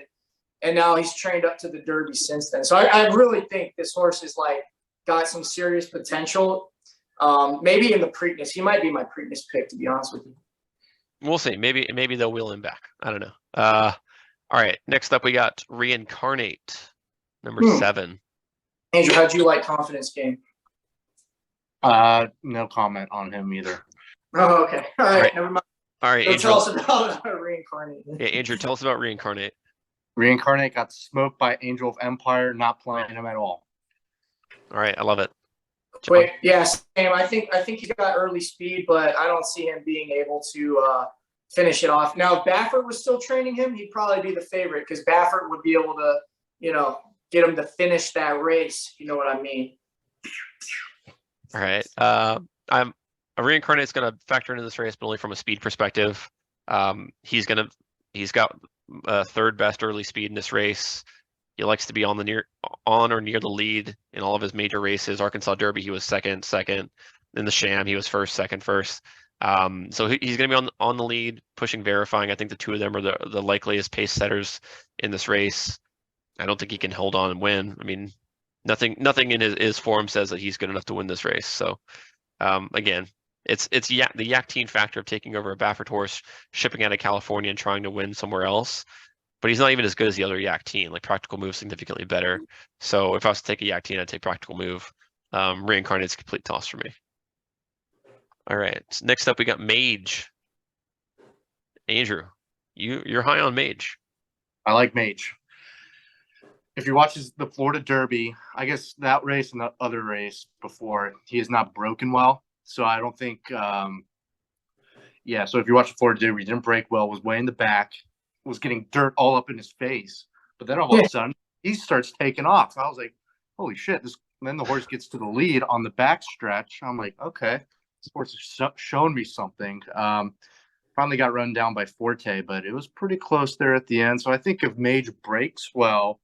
And now he's trained up to the Derby since then. So I really think this horse is like got some serious potential. Maybe in the Preakness. He might be my Preakness pick, to be honest with you. We'll see. Maybe they'll wheel him back. I don't know. All right. Next up, we got Reincarnate, number 7. Andrew, how'd you like confidence game? No comment on him either. Oh, okay. All right. Never mind. All right. So tell us about Reincarnate. Yeah, Andrew, tell us about Reincarnate. Reincarnate got smoked by Angel of Empire, not playing him at all. All right, I love it. Wait, yes, Sam. I think he got early speed, but I don't see him being able to finish it off. Now, if Baffert was still training him, he'd probably be the favorite because Baffert would be able to, get him to finish that race. You know what I mean? All right. Reincarnate's going to factor into this race, but only from a speed perspective. He's got third best early speed in this race. He likes to be on or near the lead in all of his major races. Arkansas Derby, he was second. In the Sham, he was first. So he's going to be on the lead, pushing, verifying. I think the two of them are the likeliest pace setters in this race. I don't think he can hold on and win. I mean, nothing in his form says that he's good enough to win this race. So again, it's the Yak factor of taking over a Baffert horse, shipping out of California and trying to win somewhere else. But he's not even as good as the other Yak team. Like Practical Move significantly better. So if I was to take a Yak team, I'd take Practical Move. Reincarnate's a complete toss for me. All right. So next up, we got Mage. Andrew, you're high on Mage. I like Mage. If you watch the Florida Derby, I guess that race and the other race before, he has not broken well. So I don't think, so if you watch the Florida Derby, he didn't break well, was way in the back, was getting dirt all up in his face. But then all of a sudden, he starts taking off. I was like, holy shit. Then the horse gets to the lead on the back stretch. I'm like, okay, this horse has shown me something. Finally got run down by Forte, but it was pretty close there at the end. So I think if Mage breaks well,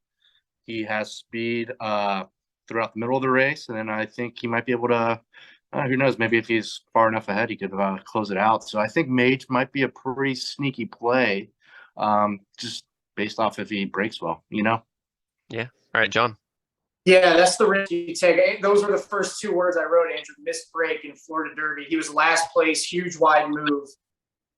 he has speed throughout the middle of the race. And then I think he might be able to, who knows, maybe if he's far enough ahead, he could close it out. So I think Mage might be a pretty sneaky play. Just based off if he breaks well, Yeah. All right, John. Yeah, that's the risk you take. Those were the first 2 words I wrote, Andrew. Missed break in Florida Derby. He was last place, huge wide move.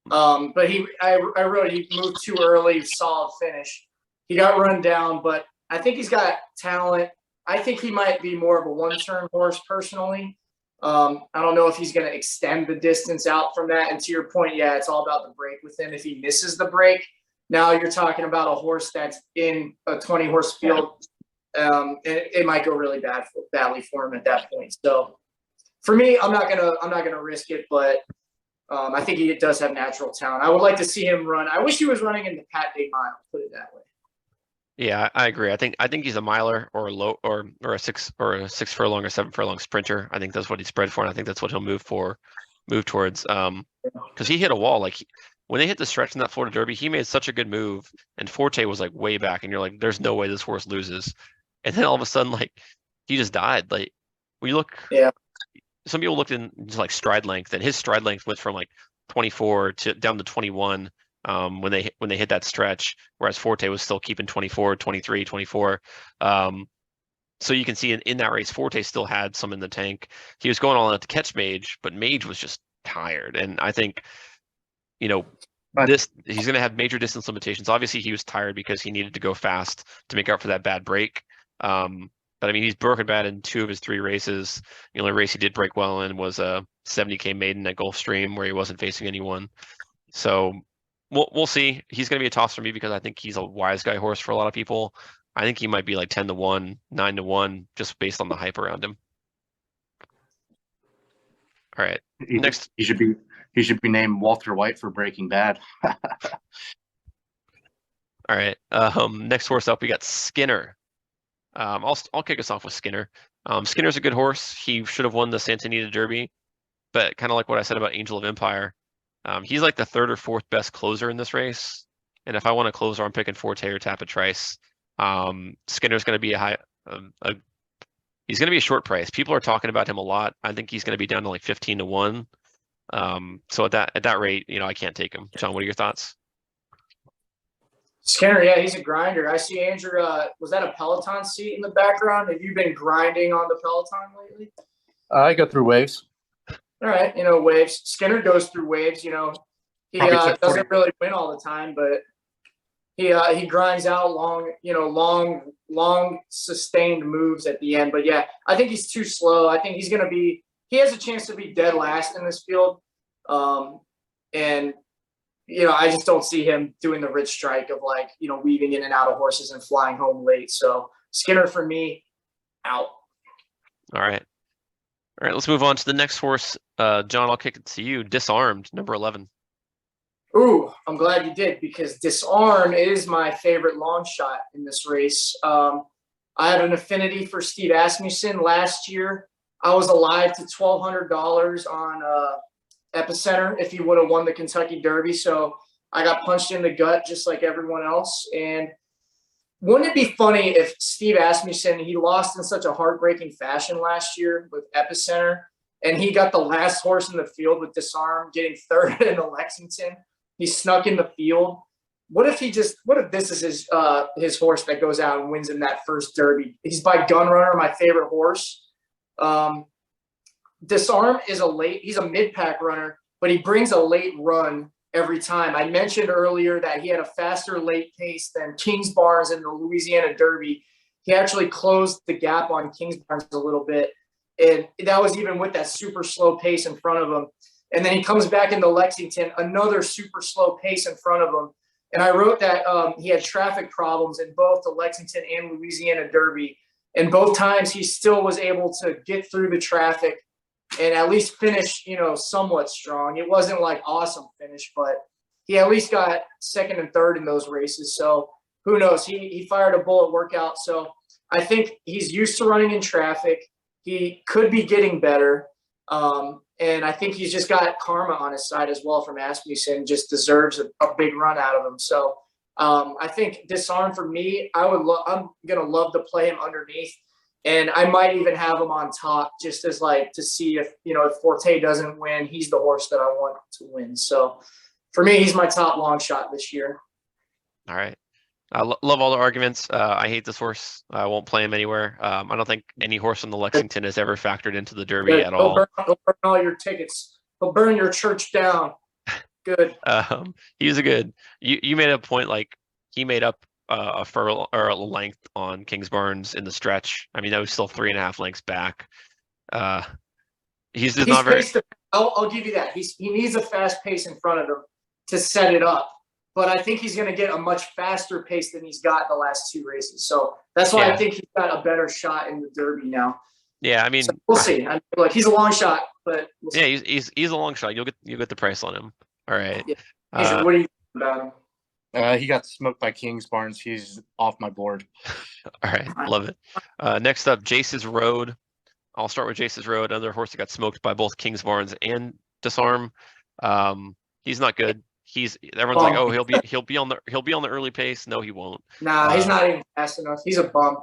But I wrote he moved too early, solid finish. He got run down, but I think he's got talent. I think he might be more of a 1-turn horse personally. I don't know if he's going to extend the distance out from that. And to your point, yeah, it's all about the break with him. If he misses the break, now you're talking about a horse that's in a 20-horse field. It might go really badly for him at that point. So for me, I'm not gonna risk it, but I think he does have natural talent. I would like to see him run. I wish he was running in the Pat Day Mile, put it that way. Yeah, I agree. I think he's a miler or a 6 furlong or 7 furlong sprinter. I think that's what he's bred for, and I think that's what he'll move towards. Because he hit a wall. Like when they hit the stretch in that Florida Derby, he made such a good move, and Forte was like way back, and you're like, there's no way this horse loses. And then all of a sudden, like, he just died. Like, we look, Yeah. some people looked in just like stride length, and his stride length went from like 24 to down to 21 when they hit that stretch, whereas Forte was still keeping 24, 23, 24. So you can see in that race, Forte still had some in the tank. He was going all out to catch Mage, but Mage was just tired. And I think, you know, he's going to have major distance limitations. Obviously, he was tired because he needed to go fast to make up for that bad break. But I mean, he's broken bad in 2 of his 3 races. The only race he did break well in was a 70K maiden at Gulfstream where he wasn't facing anyone. So we'll see. He's going to be a toss for me because I think he's a wise guy horse for a lot of people. I think he might be like 10-1, 9-1, just based on the hype around him. All right. Next, he should be named Walter White for Breaking Bad. All right. Next horse up, we got Skinner. I'll kick us off with Skinner. Skinner's a good horse. He should have won the Santa Anita Derby, but kind of like what I said about Angel of Empire, he's like the 3rd or 4th best closer in this race. And if I want a closer, I'm picking Forte or Tapatrice. Skinner's going to be he's going to be a short price. People are talking about him a lot. I think he's going to be down to like 15-1. So at that rate, I can't take him. John, what are your thoughts? Skinner, yeah, he's a grinder. I see Andrew. Was that a Peloton seat in the background? Have you been grinding on the Peloton lately? I go through waves. All right, waves. Skinner goes through waves. He doesn't really win all the time, but he grinds out long sustained moves at the end. But yeah, I think he's too slow. I think he has a chance to be dead last in this field. And I just don't see him doing the rich strike of weaving in and out of horses and flying home late. So Skinner for me, out. All right. Let's move on to the next horse. John, I'll kick it to you. Disarmed, number 11. Ooh, I'm glad you did, because Disarm is my favorite long shot in this race. I had an affinity for Steve Asmussen last year. I was alive to $1,200 on Epicenter if he would have won the Kentucky Derby. So I got punched in the gut just like everyone else. And wouldn't it be funny if Steve Asmussen, he lost in such a heartbreaking fashion last year with Epicenter, and he got the last horse in the field with Disarm getting 3rd in the Lexington. He snuck in the field. What if this is his horse that goes out and wins in that first Derby? He's by Gunrunner, my favorite horse. Disarm he's a mid-pack runner, but he brings a late run every time. I mentioned earlier that he had a faster late pace than Kingsbarns in the Louisiana Derby. He actually closed the gap on Kingsbarns a little bit, and that was even with that super slow pace in front of him. And then he comes back into Lexington, another super slow pace in front of him. And I wrote that he had traffic problems in both the Lexington and Louisiana Derby. And both times he still was able to get through the traffic and at least finish, somewhat strong. It wasn't like awesome finish, but he at least got 2nd and 3rd in those races. So who knows? He fired a bullet workout. So I think he's used to running in traffic. He could be getting better. And I think he's just got karma on his side as well from Asmussen, just deserves a big run out of him. So I think Disarm for me, I'm going to love to play him underneath. And I might even have him on top just as to see if Forte doesn't win, he's the horse that I want to win. So for me, he's my top long shot this year. All right. I love all the arguments. I hate this horse. I won't play him anywhere. I don't think any horse in the Lexington has ever factored into the Derby at all. He'll burn all your tickets. He'll burn your church down. Good. He was a good. You made a point he made up a furlong or a length on Kingsbarns in the stretch. I mean, that was still 3.5 lengths back. He's not very. I'll give you that. He needs a fast pace in front of him to set it up. But I think he's going to get a much faster pace than he's got the last 2 races. So that's why I think he's got a better shot in the Derby now. Yeah, I mean, so we'll see. He's a long shot, but we'll see. Yeah, he's a long shot. You'll get the price on him. All right. Yeah. What do you think about him? He got smoked by Kingsbarns. He's off my board. All right, love it. Next up, Jace's Road. I'll start with Jace's Road, another horse that got smoked by both Kingsbarns and Disarm. He's not good. everyone's like, Bum. oh, he'll be on the early pace. No, he won't. Nah, he's not even fast enough. He's a bum.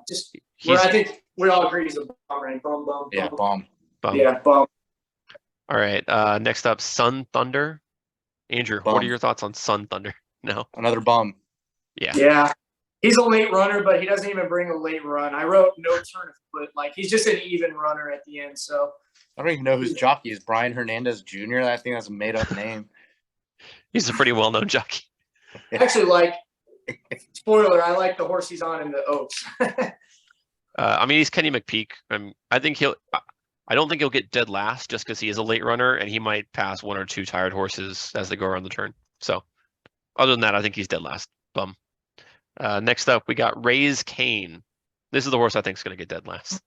I think we all agree he's a bum, right? Bum, bum, Yeah, bum. bum. Yeah, bum. All right. Next up, Sun Thunder. Andrew, what are your thoughts on Sun Thunder? No. Another bum. Yeah. Yeah. He's a late runner, but he doesn't even bring a late run. I wrote no turn of foot. Like, he's just an even runner at the end. So I don't even know whose jockey is. Brian Hernandez Jr. I think that's a made up name. He's a pretty well known jockey. actually, like, spoiler, I like the horse he's on in the Oaks. I mean, he's Kenny McPeak. I don't think he'll get dead last just because he is a late runner and he might pass one or two tired horses as they go around the turn. So other than that, I think he's dead last. Bum. Next up, we got Raise Kane. This is the horse I think is going to get dead last.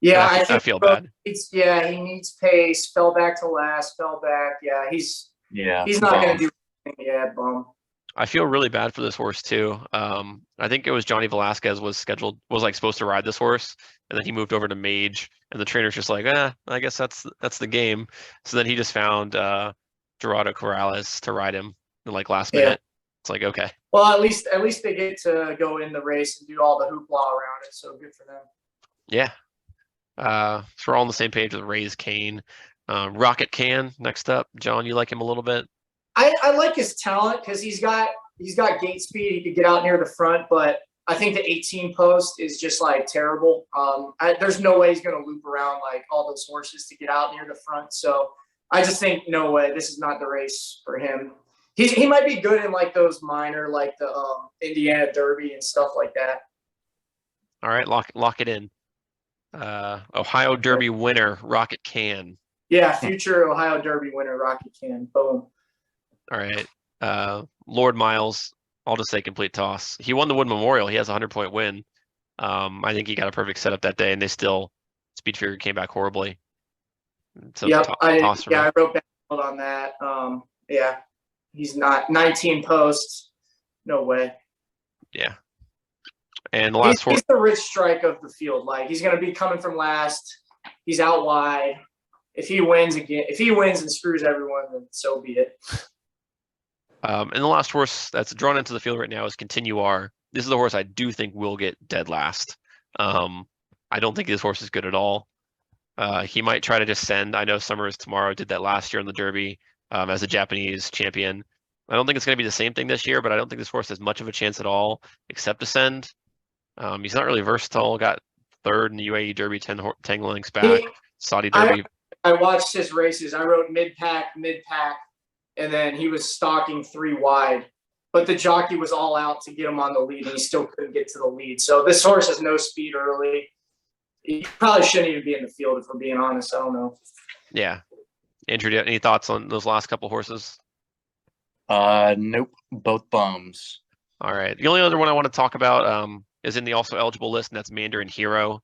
Yeah, I feel bad. He needs pace. Fell back to last. Fell back. Yeah, he's not going to do anything. Yeah, bum. I feel really bad for this horse too. I think it was Johnny Velasquez was like supposed to ride this horse, and then he moved over to Mage, and the trainer's just like, I guess that's the game. So then he just found Gerardo Corrales to ride him in like last minute. It's like, okay. Well, at least they get to go in the race and do all the hoopla around it. So good for them. Yeah. So we're all on the same page with Raise Kane. Rocket Can next up. John, you like him a little bit? I like his talent because he's got gate speed. He could get out near the front, but I think the 18 post is just like terrible. There's no way he's going to loop around like all those horses to get out near the front. So I just think no way. This is not the race for him. He might be good in like those minor, like the Indiana Derby and stuff like that. All right, lock it in. Ohio Derby winner Rocket Can. Yeah, future Ohio Derby winner Rocket Can. Boom. All right. Lord Miles, I'll just say complete toss. He won the Wood Memorial. He has a 100-point win. I think he got a perfect setup that day, and they still speed figure came back horribly. So yep, I wrote back on that. Yeah, he's not 19 posts. No way. Yeah. And the last he's the rich strike of the field. Like, he's going to be coming from last. He's out wide. If he wins and screws everyone, then so be it. And the last horse that's drawn into the field right now is Continue R. This is the horse I do think will get dead last. I don't think this horse is good at all. He might try to just send. I know Summers tomorrow did that last year in the Derby as a Japanese champion. I don't think it's going to be the same thing this year, but I don't think this horse has much of a chance at all, except to send. He's not really versatile. Got third in the UAE Derby, 10 lengths back. Saudi Derby. I watched his races. I wrote mid-pack, and then he was stalking 3 wide. But the jockey was all out to get him on the lead, and he still couldn't get to the lead. So this horse has no speed early. He probably shouldn't even be in the field, if we're being honest. I don't know. Yeah. Andrew, do you have any thoughts on those last couple horses? Nope. Both bums. All right. The only other one I want to talk about is in the also eligible list, and that's Mandarin Hero.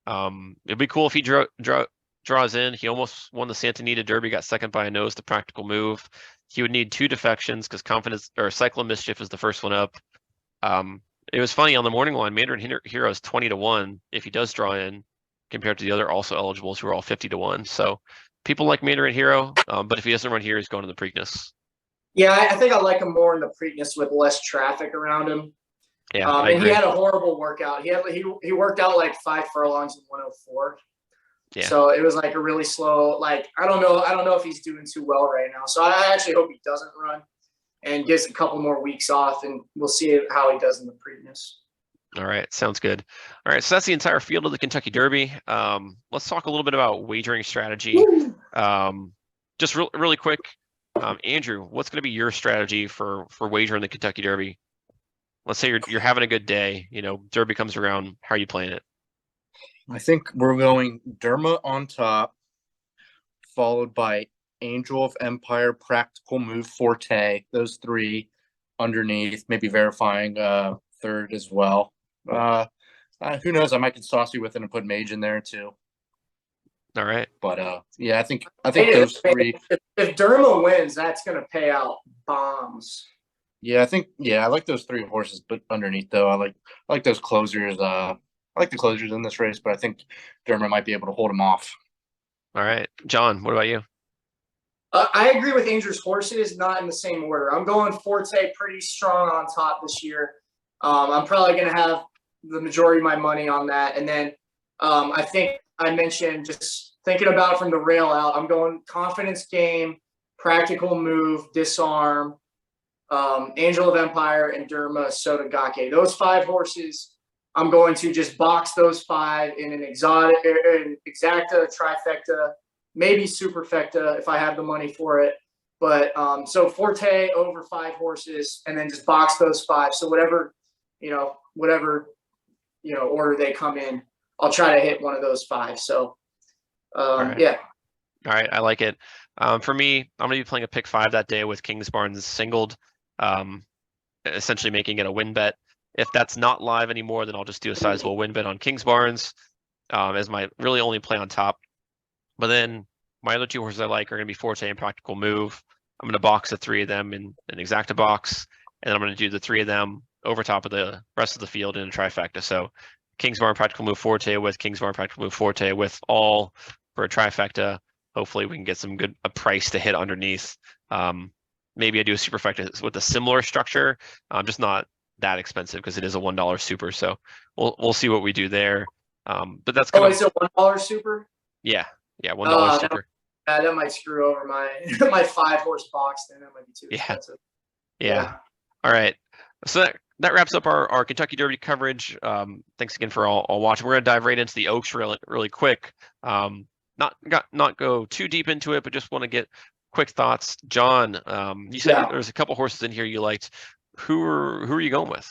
It'd be cool if he draws in. He almost won the Santa Anita Derby, got second by a nose to Practical Move. He would need 2 defections because Confidence or Cyclone Mischief is the first one up. It was funny on the morning line. Mandarin Hero is 20-1 if he does draw in, compared to the other also eligibles who are all 50-1. So people like Mandarin Hero, but if he doesn't run here, he's going to the Preakness. Yeah, I think I like him more in the Preakness with less traffic around him. Yeah, and he had a horrible workout. He worked out like 5 furlongs in 104. Yeah. So it was like a really slow. Like, I don't know if he's doing too well right now. So I actually hope he doesn't run and gets a couple more weeks off, and we'll see how he does in the Preakness. All right, sounds good. All right, so that's the entire field of the Kentucky Derby. Let's talk a little bit about wagering strategy. Just really quick, Andrew, what's going to be your strategy for wagering the Kentucky Derby? Let's say you're having a good day. Derby comes around. How are you playing it? I think we're going Derma on top, followed by Angel of Empire, Practical Move, Forte. Those 3 underneath, maybe verifying third as well. Who knows? I might get saucy with it and put Mage in there too. All right. But yeah, I think those 3. If Derma wins, that's going to pay out bombs. Yeah, I like those 3 horses, but underneath though, I like those closers. I like the closers in this race, but I think Derma might be able to hold him off. All right, John, what about you? I agree with Andrew's horses, not in the same order. I'm going Forte pretty strong on top this year. I'm probably going to have the majority of my money on that. And then I think I mentioned just thinking about it from the rail out, I'm going Confidence Game, Practical Move, Disarm, Angel of Empire, and Derma Sotogake. Those 5 horses, I'm going to just box those 5 in an exacta, trifecta, maybe superfecta if I have the money for it. But so Forte over 5 horses, and then just box those 5. So whatever order they come in, I'll try to hit one of those 5. So right. yeah. All right, I like it. For me, I'm going to be playing a pick 5 that day with Kingsbarns singled, essentially making it a win bet. If that's not live anymore, then I'll just do a sizable win bet on Kingsbarns as my really only play on top. But then my other 2 horses I like are going to be Forte and Practical Move. I'm going to box the 3 of them in an exacta box, and then I'm going to do the 3 of them over top of the rest of the field in a trifecta. So Kingsbarn, Practical Move, Forte with Kingsbarn, Practical Move, Forte with all for a trifecta. Hopefully we can get some a price to hit underneath. Maybe I do a superfecta with a similar structure, just not that expensive because it is a $1 super. So we'll see what we do there. But that's kind of. It's a $1 super. Yeah, $1 super. That might screw over my my 5 horse box. Then that might be too expensive. Yeah. All right. So that wraps up our Kentucky Derby coverage. Thanks again for all watching. We're gonna dive right into the Oaks really quick. Not go too deep into it, but just want to get quick thoughts. John, you said there's a couple horses in here you liked. Who are you going with?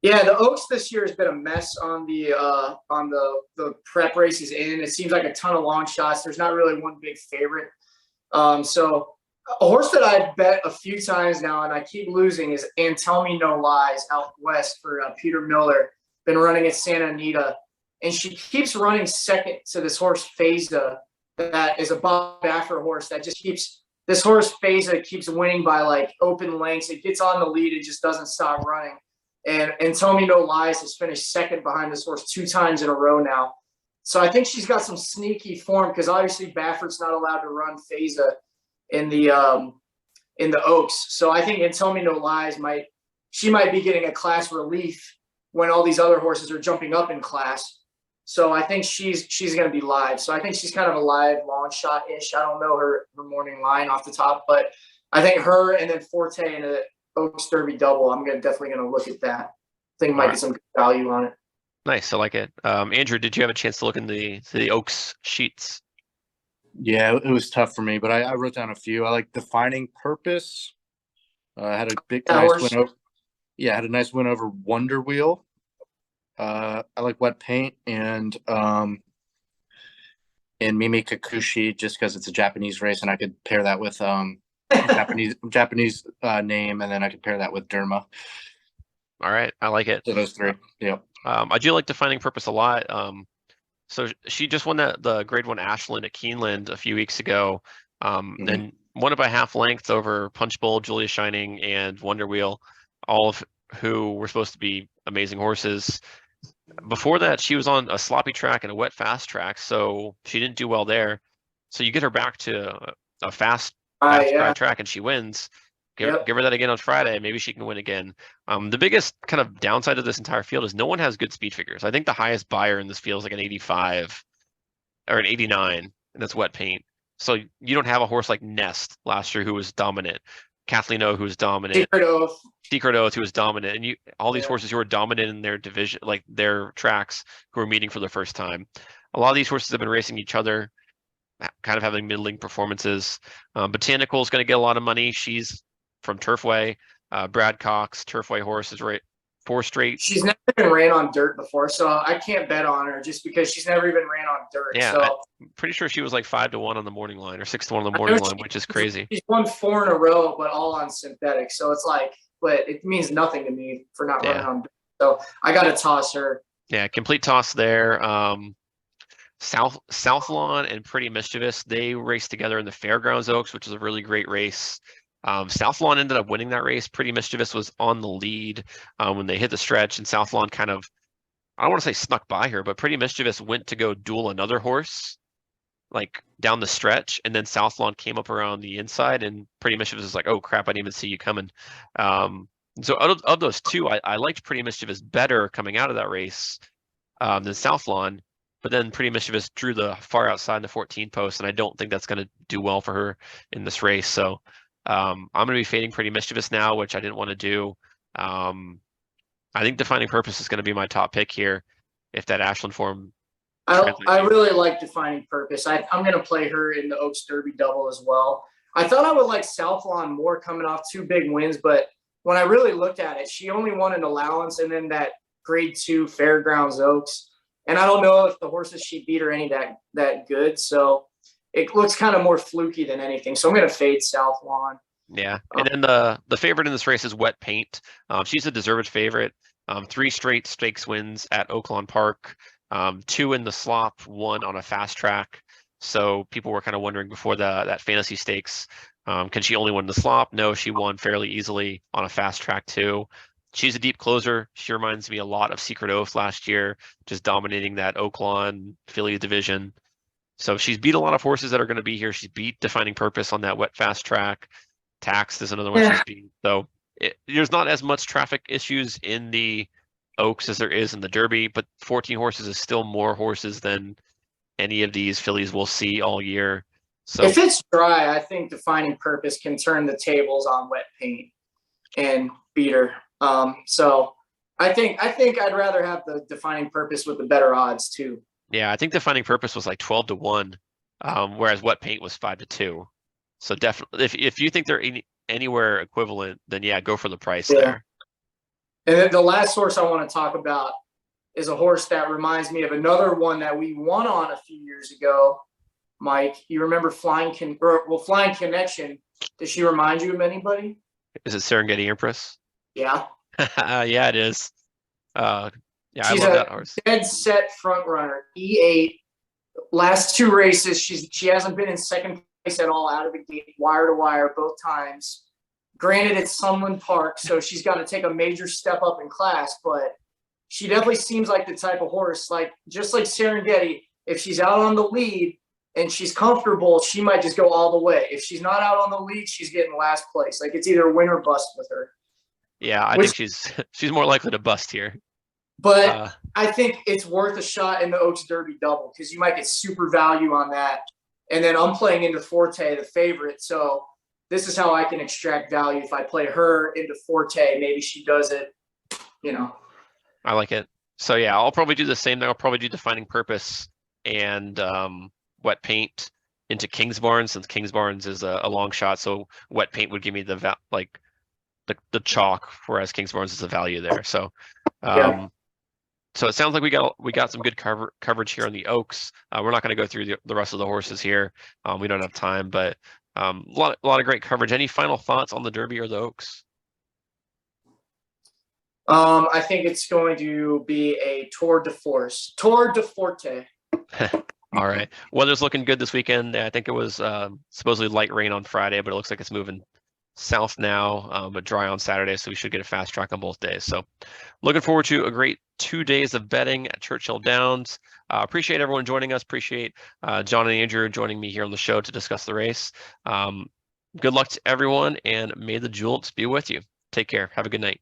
Yeah, the Oaks this year has been a mess on the prep races in. It seems like a ton of long shots. There's not really one big favorite. So a horse that I've bet a few times now and I keep losing is And Tell Me No Lies out west for Peter Miller. Been running at Santa Anita. And she keeps running second to this horse, Phasa, that is a Bob Baffert horse that just keeps – this horse, Phasa, keeps winning by, like, open lengths. It gets on the lead. It just doesn't stop running. And Tell Me No Lies has finished second behind this horse 2 times in a row now. So I think she's got some sneaky form because obviously Baffert's not allowed to run Phasa in the Oaks. So I think And Tell Me No Lies might be getting a class relief when all these other horses are jumping up in class. So I think she's going to be live. So I think she's kind of a live long shot-ish. I don't know her morning line off the top, but I think her and then Forte in a Oaks Derby double, I'm definitely going to look at that. I think might get some good value on it. Nice, I like it. Andrew, did you have a chance to look in the Oaks sheets? Yeah, it was tough for me, but I wrote down a few. I like Defining Purpose. Had a nice win over. Yeah, had a nice win over Wonder Wheel. I like Wet Paint and Mimi Kakushi just because it's a Japanese race and I could pair that with Japanese name and then I could pair that with Derma. All right, I like it. So those 3, yeah. I do like Defining Purpose a lot. So she just won the Grade 1 Ashland at Keeneland a few weeks ago. And won it by half length over Punch Bowl, Julia Shining, and Wonder Wheel, all of who were supposed to be amazing horses. Before that, she was on a sloppy track and a wet fast track, so she didn't do well there. So you get her back to a fast track and she wins. Give her that again on Friday. Maybe she can win again. The biggest kind of downside of this entire field is no one has good speed figures. I think the highest buyer in this field is like an 85 or an 89, and that's Wet Paint. So you don't have a horse like Nest last year who was dominant. Kathleen O, who was dominant. Secret Oath, who was dominant. And all these horses who are dominant in their division, like their tracks, who are meeting for the first time. A lot of these horses have been racing each other, kind of having middling performances. Botanical is going to get a lot of money. She's from Turfway. Brad Cox, Turfway horse, is right 4 straight. She's never even ran on dirt before, so I can't bet on her just because she's never even ran on dirt. Yeah, so I'm pretty sure she was like 5-1 on the morning line or 6-1 on the morning line, which is crazy. She's won 4 in a row, but all on synthetic. So it's like, but it means nothing to me for not running on dirt. So I got to toss her. Yeah, complete toss there. Southlawn and Pretty Mischievous, they raced together in the Fairgrounds Oaks, which is a really great race. Southlawn ended up winning that race. Pretty Mischievous was on the lead when they hit the stretch, and Southlawn kind of, I don't want to say snuck by her, but Pretty Mischievous went to go duel another horse like down the stretch, and then Southlawn came up around the inside, and Pretty Mischievous was like, oh crap, I didn't even see you coming. So of those two, I liked Pretty Mischievous better coming out of that race than Southlawn, but then Pretty Mischievous drew the far outside in the 14 post, and I don't think that's going to do well for her in this race. So I'm going to be fading Pretty Mischievous now, which I didn't want to do. I think Defining Purpose is going to be my top pick here if that Ashland form. I really like Defining Purpose. I'm going to play her in the Oaks Derby double as well. I thought I would like Southlawn more coming off 2 big wins, but when I really looked at it, she only won an allowance and then that grade 2 Fairgrounds Oaks. And I don't know if the horses she beat are any that good. So it looks kind of more fluky than anything. So I'm going to fade Southlawn. Yeah. And then the favorite in this race is Wet Paint. She's a deserved favorite. 3 straight stakes wins at Oaklawn Park. 2 in the slop, 1 on a fast track. So people were kind of wondering before that fantasy stakes, can she only win the slop? No, she won fairly easily on a fast track too. She's a deep closer. She reminds me a lot of Secret Oath last year, just dominating that Oaklawn Philly division. So she's beat a lot of horses that are going to be here. She's beat Defining Purpose on that wet fast track. Taxed is another one she's beat. So there's not as much traffic issues in the Oaks as there is in the Derby, but 14 horses is still more horses than any of these fillies we'll see all year. So if it's dry, I think Defining Purpose can turn the tables on Wet Paint and beat her. So I think I'd rather have the Defining Purpose with the better odds too. Yeah, I think Defining Purpose was like 12-1, whereas Wet Paint was 5-2. So definitely, if you think they're anywhere equivalent, then yeah, go for the price there. And then the last horse I want to talk about is a horse that reminds me of another one that we won on a few years ago. Mike, you remember Flying Connection? Does she remind you of anybody? Is it Serengeti Empress? Yeah. Yeah, it is. Yeah, she's I love that horse. Dead set front runner. E8. Last 2 races, she hasn't been in second place at all out of the gate, wire to wire, both times. Granted, it's Sunland Park, so she's got to take a major step up in class, but she definitely seems like the type of horse, like just like Serengeti, if she's out on the lead and she's comfortable, she might just go all the way. If she's not out on the lead, she's getting last place. Like it's either win or bust with her. Yeah, I think she's more likely to bust here. But I think it's worth a shot in the Oaks Derby double because you might get super value on that. And then I'm playing into Forte, the favorite. So this is how I can extract value. If I play her into Forte, maybe she does it, I like it. So yeah, I'll probably do the same. I'll probably do Defining Purpose and Wet Paint into Kingsbarns, since Kingsbarns is a long shot. So Wet Paint would give me the chalk, whereas Kingsbarns is the value there. So so it sounds like we got some good coverage here on the Oaks. We're not going to go through the rest of the horses here. We don't have time, but a lot of great coverage. Any final thoughts on the Derby or the Oaks? I think it's going to be a Tour de Forte. All right. Weather's looking good this weekend. I think it was supposedly light rain on Friday, but it looks like it's moving south now, but dry on Saturday, so we should get a fast track on both days. So looking forward to a great 2 days of betting at Churchill Downs. Appreciate everyone joining us. Appreciate John and Andrew joining me here on the show to discuss the race. Good luck to everyone, and may the Juleps be with you. Take care. Have a good night.